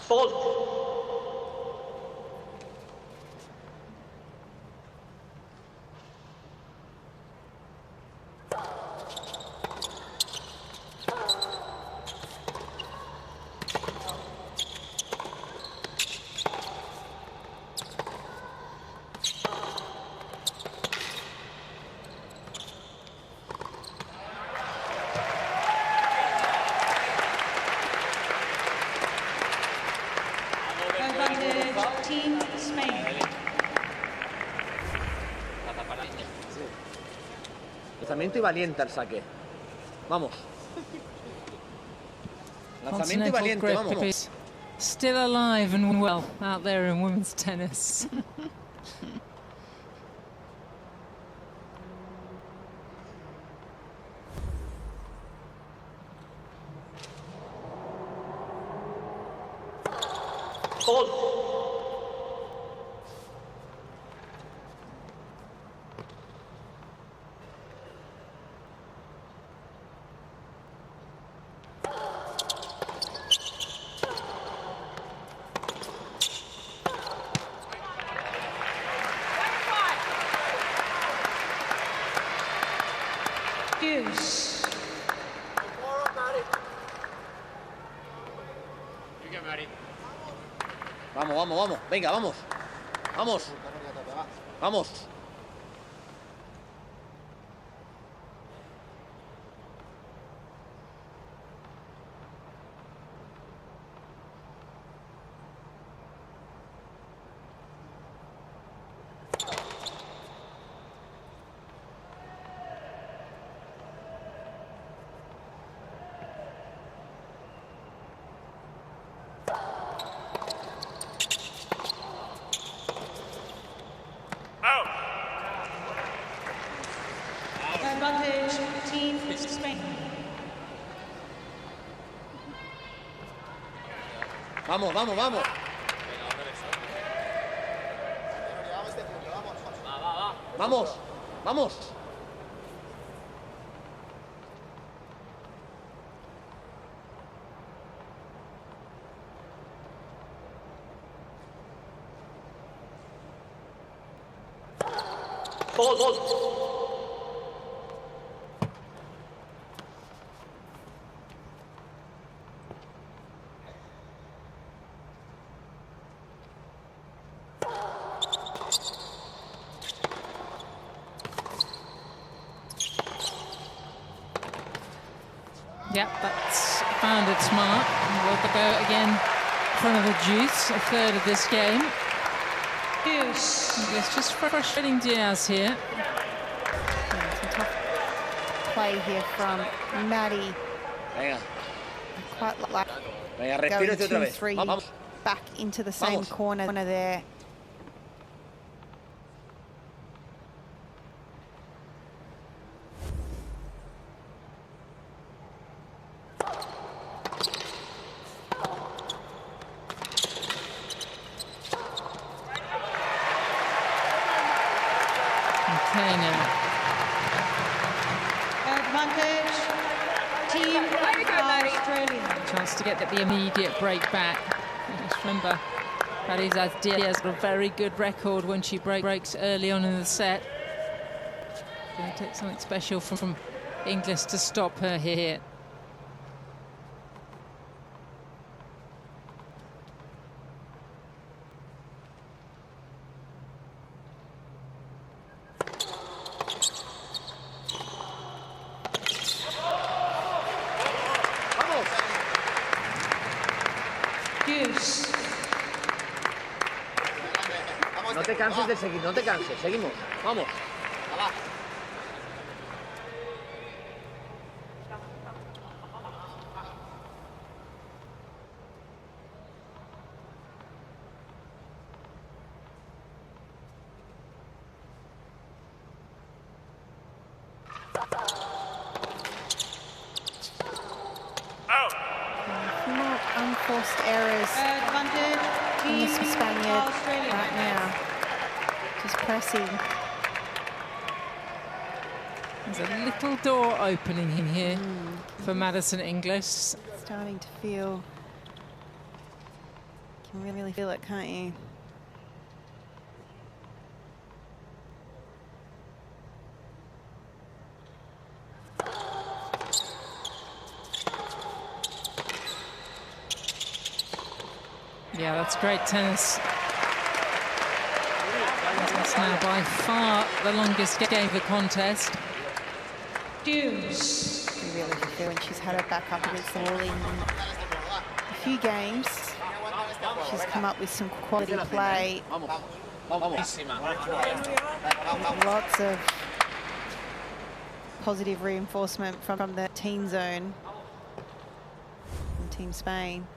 Fault. Advantage, Team Spain. Lanzamiento y valiente al saque. Vamos. Lanzamiento y valiente, vamos. Still alive and well out there in women's tennis. Fault. Deuce. Vamos, vamos, vamos. Venga, vamos. Vamos. Vamos. Advantage, Team Spain. Vamos, vamos, vamos. Vamos, vamos. Fault, fault. Yep, that's found it smart. And we'll go again in front of the deuce, a third of this game. Deuce. It's just frustrating Diaz here. Yeah, some tough play here from Maddie. Venga. Quite like Venga, going respírate otra 2-3 vez. Vamos. back into the same Vamos. corner there. Okay, now. Advantage, Team Australia. Chance to get the immediate break back. Just remember, Parrizas Diaz got a very good record when she breaks early on in the set. Going to take something special from Inglis to stop her here. Deuce. No te canses de seguir, no te canses. Seguimos. Vamos. More unforced errors Advantage, from Team the Spaniard Australia. right now. Just pressing. There's a little door opening in here for Maddison Inglis. Starting to feel. You can really feel it, can't you? Yeah, that's great tennis. That's now by far the longest game of the contest. Deuce. You really feel when she's had her back up against the wall in a few games. She's come up with some quality play. Lots of positive reinforcement from the team zone from Team Spain.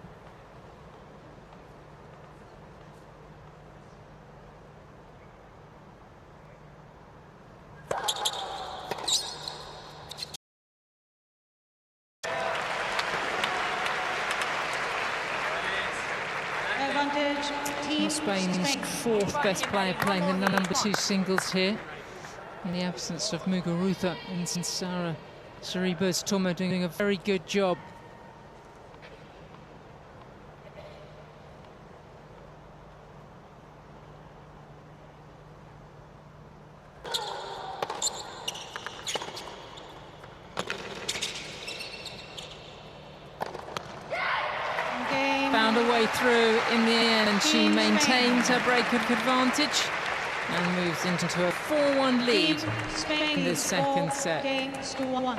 Advantage, Team Spain's Spain. fourth best player playing the number 2 singles here, in the absence of Muguruza and Sarah Sorribes Toma doing a very good job. Found a way through in the end, and she maintains her break advantage and moves into a 4-1 lead in the second set. Games to 1.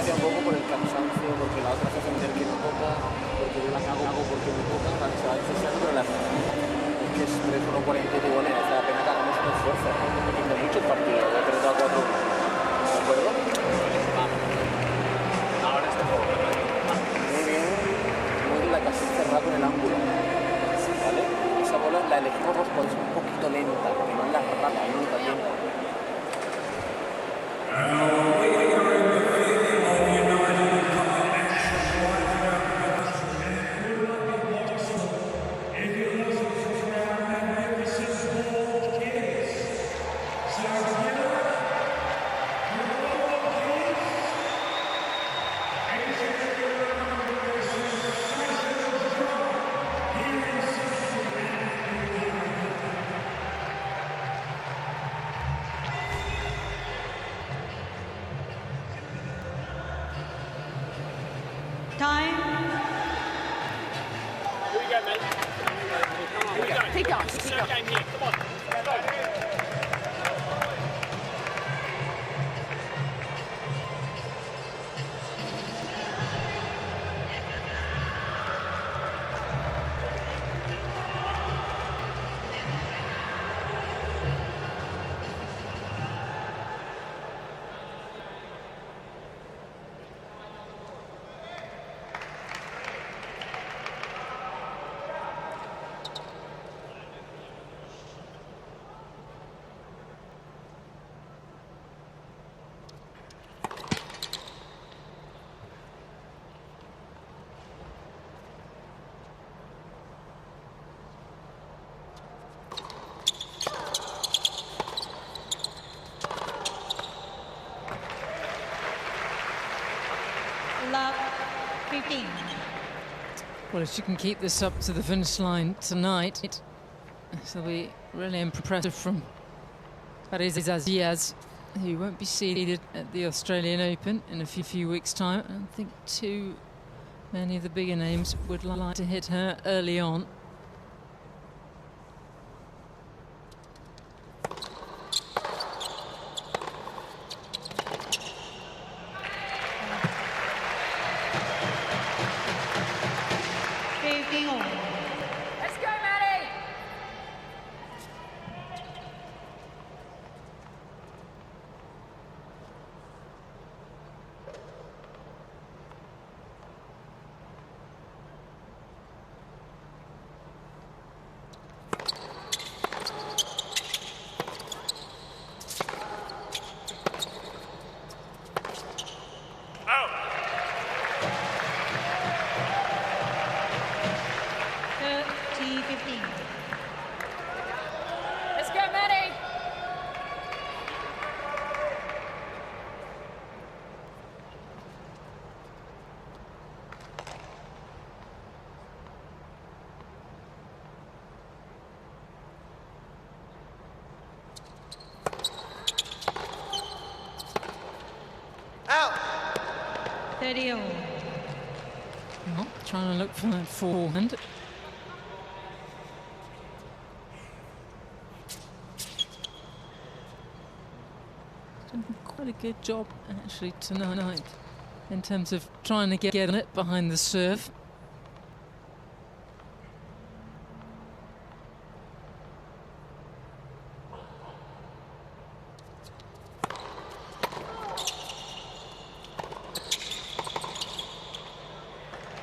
Un poco por el cansancio, porque la otra se hace meter que no toca, porque yo la cago porque me toca, para que se va ensuciando, pero la es que es 3-1-40 y igual, o sea, apenas hagamos un esfuerzo, me quita mucho el partido, voy a perder a 4-1, ¿de acuerdo? Ahora este juego, muy bien, muy la casi cerrado en el ángulo, ¿vale? Esa bola la elegimos dos cuando es un poquito lenta, porque no es la rápida, nunca tiempo. Time. Here we go, mate. Here we go. Keep going. It's our game here. Come on. Go. love 15. Well, if she can keep this up to the finish line tonight, it'll be really impressive from Parrizas Diaz, who won't be seeded at the Australian Open in a few weeks' time. I don't think too many of the bigger names would like to hit her early on. Let's go, Maddie! Out. 30-15. Let's go, Maddie! Out. 30 all. Well, trying to look for that forehand. Done quite a good job actually tonight in terms of trying to get it behind the serve.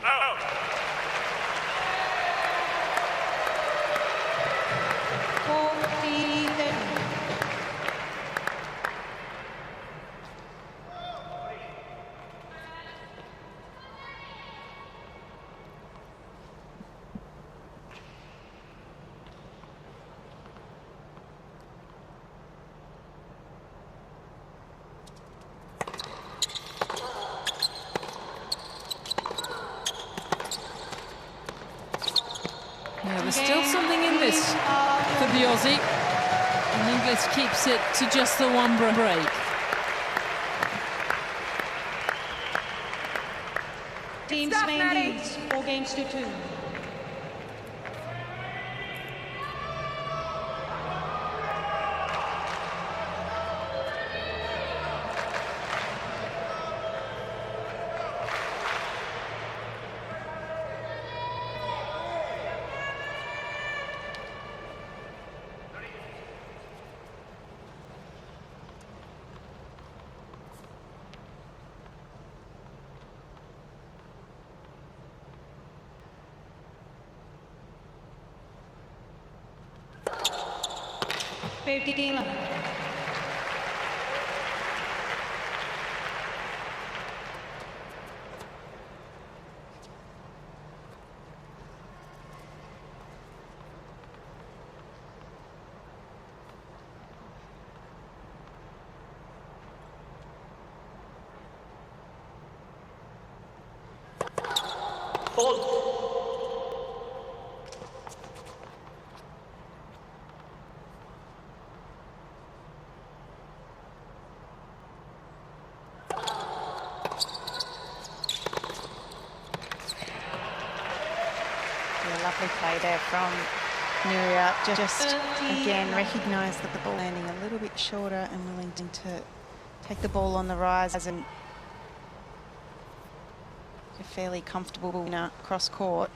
Out. 40-30. Yeah, there's still something in this for the Aussie. And Inglis keeps it to just the one break. Team Stop, Spain Maddie. leads 4 games to 2. Team. Hold. Lovely play there from Nuria. Just again recognised that the ball landing a little bit shorter and willing to take the ball on the rise and a fairly comfortable cross court.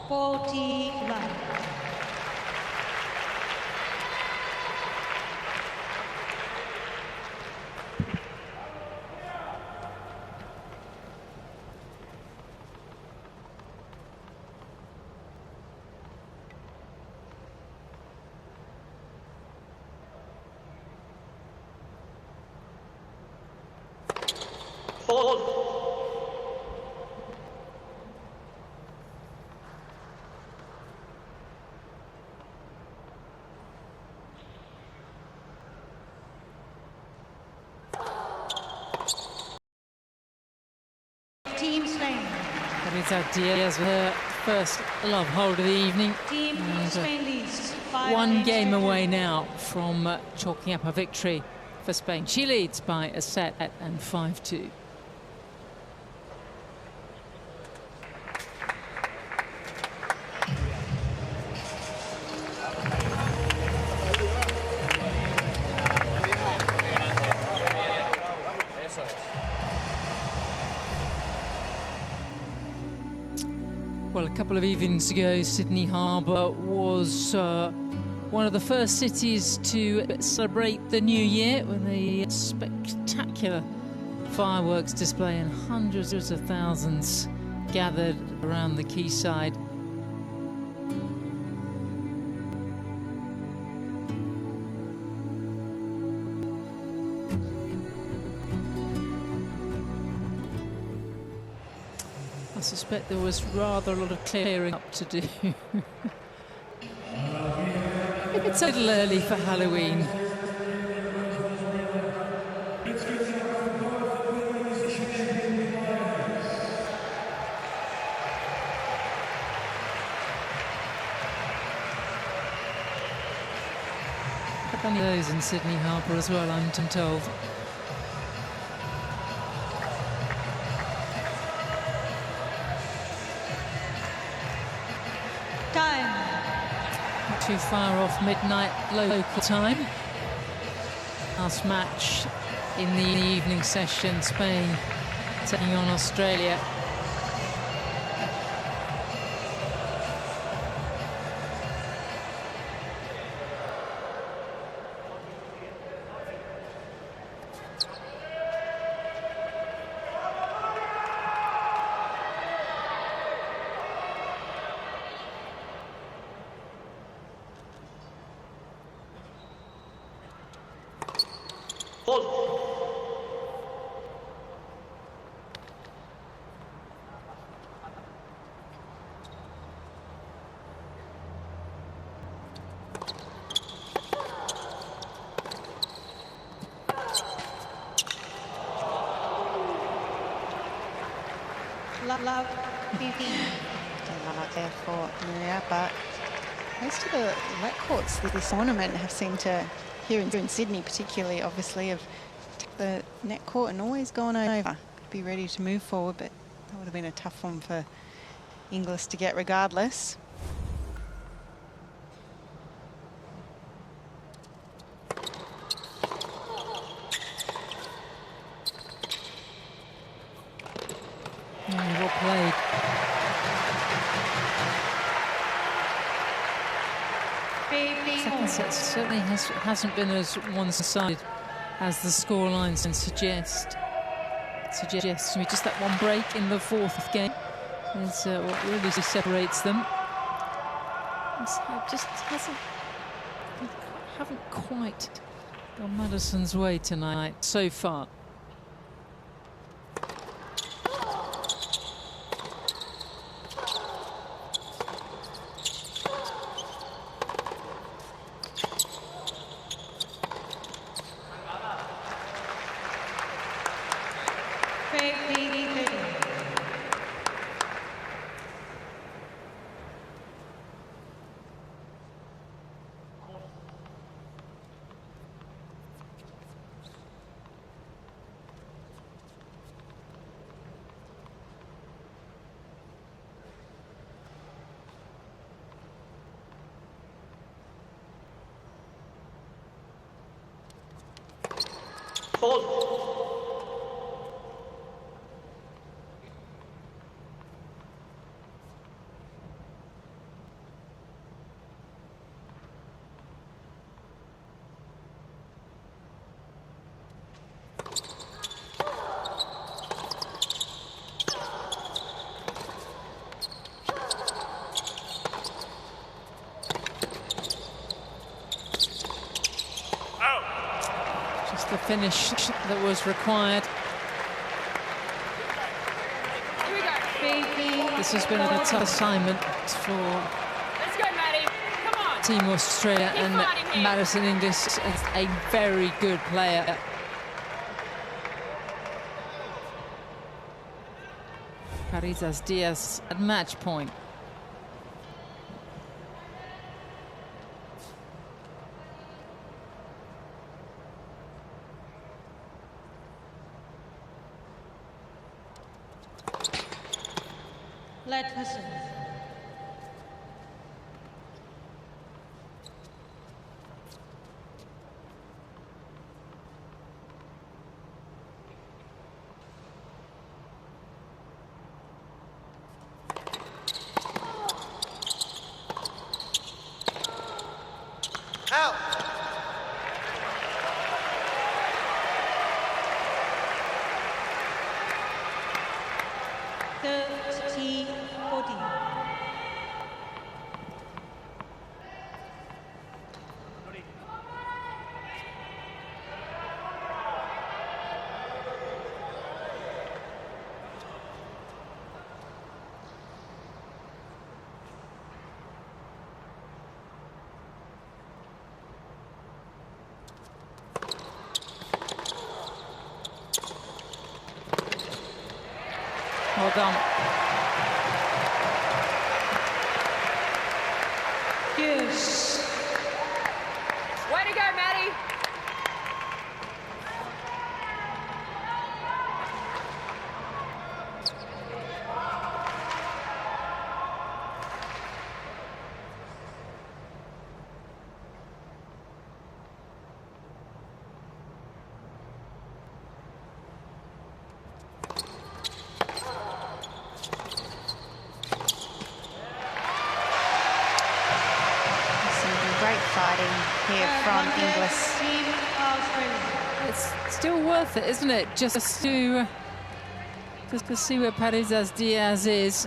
Hold. Parrizas Diaz with her first love hold of the evening. Team Spain leads. One game away now from chalking up a victory for Spain. She leads by a set and 5-2. Well, a couple of evenings ago, Sydney Harbour was one of the first cities to celebrate the new year with a spectacular fireworks display, and hundreds of thousands gathered around the quayside. I suspect there was rather a lot of clearing up to do. It's a little early for Halloween. Plenty of those in Sydney Harbour as well, I'm told. Not too far off midnight local time. Last match in the evening session, Spain taking on Australia. Love. Out there for Nuria, but most of the wet courts this tournament have seemed to, here in Sydney particularly, obviously, have the net court and always gone over. Be ready to move forward, but that would have been a tough one for Inglis to get regardless. Well played. Second set certainly hasn't been as one-sided as the scorelines suggests. To me, just that one break in the fourth game is what really separates them. It just haven't quite gone Maddison's way tonight so far. The finish that was required. This has been a tough assignment for Team Australia, and Maddison Inglis is a very good player. Parrizas Diaz at match point. Let us. Out. Well done. Yes. Way to go, Maddie. Great fighting here from Inglis. It's still worth it, isn't it? Just to see where Parrizas Diaz is.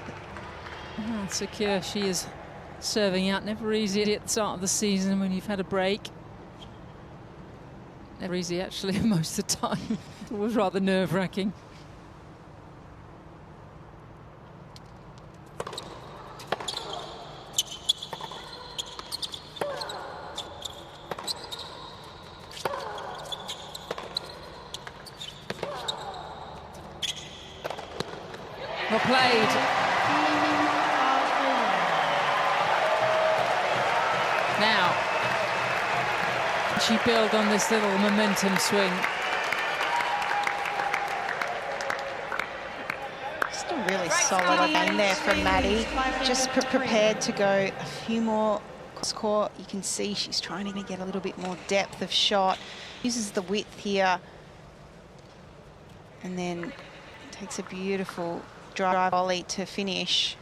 Secure she is serving out. Never easy at the start of the season when you've had a break. Never easy, actually, most of the time. It was rather nerve-wracking. Well played. Now, she build on this little momentum swing. Still really solid game there from Maddie. Just prepared to go a few more court. You can see she's trying to get a little bit more depth of shot. Uses the width here. And then takes a beautiful drive volley to finish.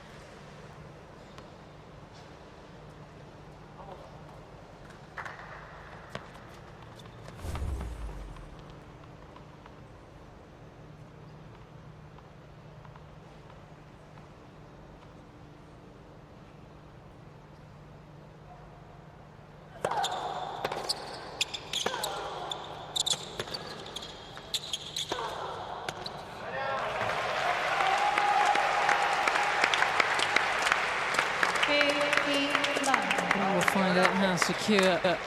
We'll find out how secure the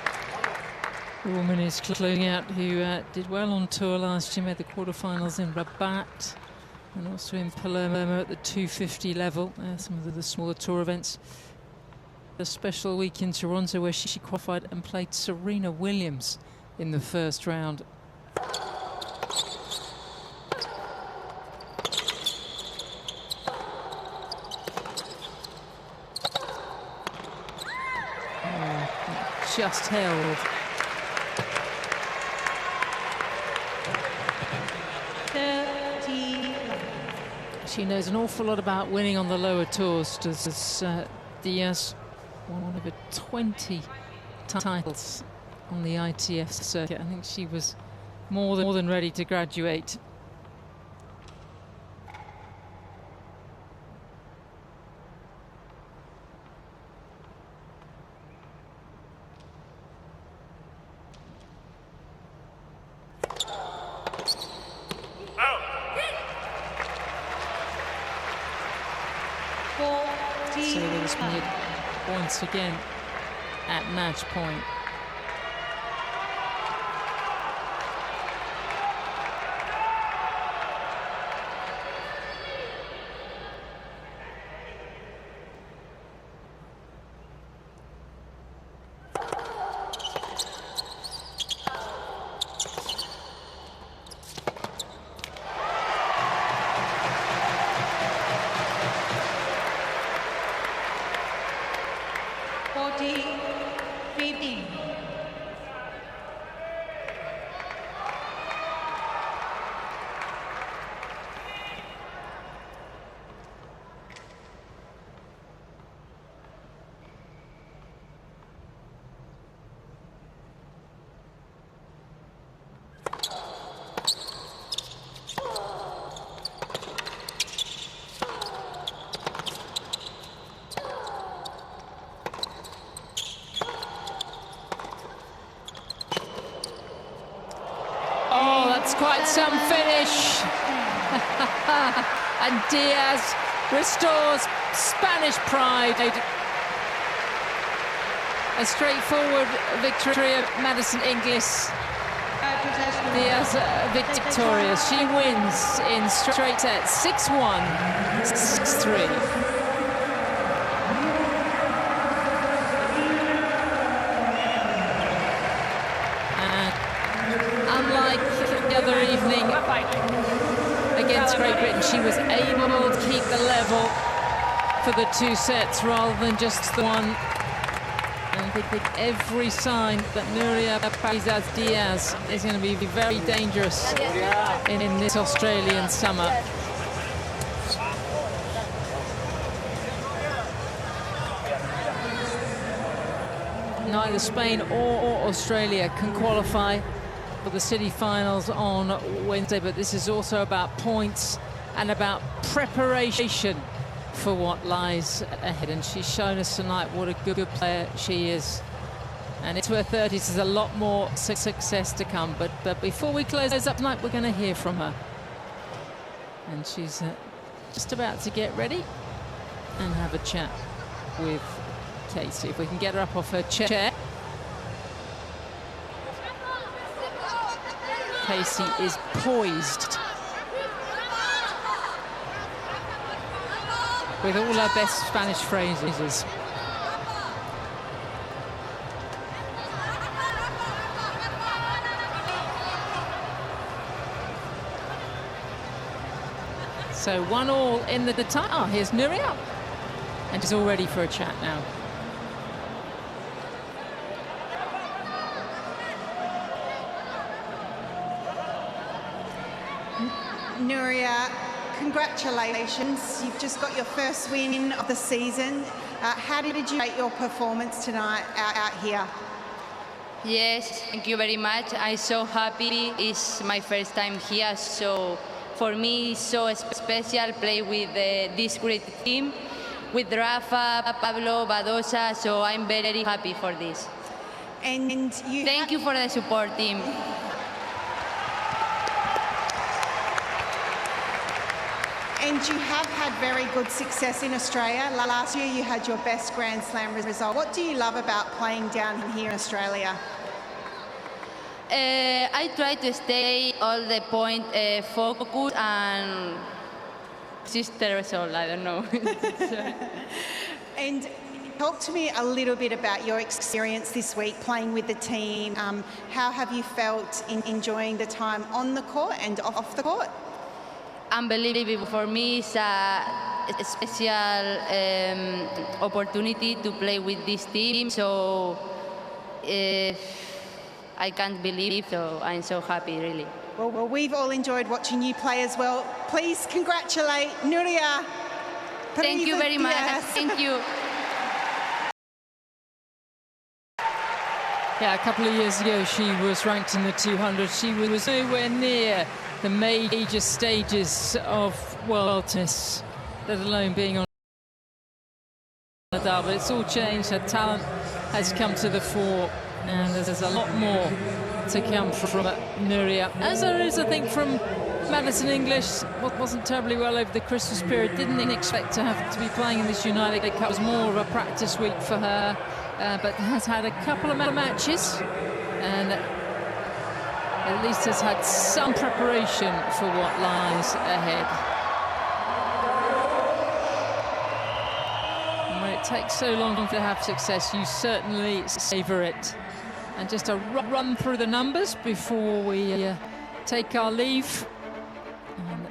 woman is closing out, who did well on tour last year, made the quarterfinals in Rabat and also in Palermo at the 250 level. Some of the smaller tour events. A special week in Toronto where she qualified and played Serena Williams in the first round. Just held. She knows an awful lot about winning on the lower tours. Does Diaz, one of her 20 titles on the ITF circuit. I think she was more than ready to graduate. Savings mid once again at match point. 15. That's quite some finish. And Diaz restores Spanish pride. A straightforward victory of Maddison Inglis. Diaz victorious. She wins in straight sets, 6-1, 6-3. Unlike the other evening against Great Britain, she was able to keep the level for the 2 sets rather than just the one. And I think every sign that Nuria Parrizas Diaz is going to be very dangerous in this Australian summer. Neither Spain or Australia can qualify for the city finals on Wednesday, but this is also about points and about preparation for what lies ahead. And she's shown us tonight what a good player she is. And into her 30s, there's a lot more success to come. But before we close up tonight, we're going to hear from her. And she's just about to get ready and have a chat with Casey. If we can get her up off her chair. Casey is poised with all her best Spanish phrases. So 1-1 in the tie. Oh, here's Nuria, and she's all ready for a chat now. Nuria, congratulations. You've just got your first win of the season. How did you rate your performance tonight out here? Yes, thank you very much. I'm so happy. It's my first time here, so for me it's so special play with this great team, with Rafa, Pablo, Badosa, so I'm very happy for this. And thank you for the support, team. And you have had very good success in Australia. Last year you had your best Grand Slam result. What do you love about playing down here in Australia? I try to stay all the point focused, and just the result, I don't know. And talk to me a little bit about your experience this week playing with the team. How have you felt in enjoying the time on the court and off the court? Unbelievable. For me, it's a special opportunity to play with this team. So I can't believe it. So I'm so happy, really. Well, we've all enjoyed watching you play as well. Please congratulate Nuria. Thank you very much. Thank you. Yeah, a couple of years ago, she was ranked in the 200. She was nowhere near the major stages of world tennis, let alone being on Nadal. But it's all changed. Her talent has come to the fore, and there's a lot more to come from Nuria. As there is, I think, from Maddison Inglis, wasn't terribly well over the Christmas period. Didn't expect to have to be playing in this United Cup. It was more of a practice week for her, but has had a couple of matches, and at least has had some preparation for what lies ahead. And when it takes so long to have success, you certainly savour it. And just a run through the numbers before we take our leave. And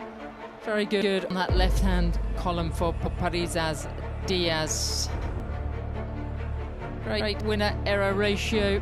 very good on that left-hand column for Parrizas Diaz. Great winner error ratio.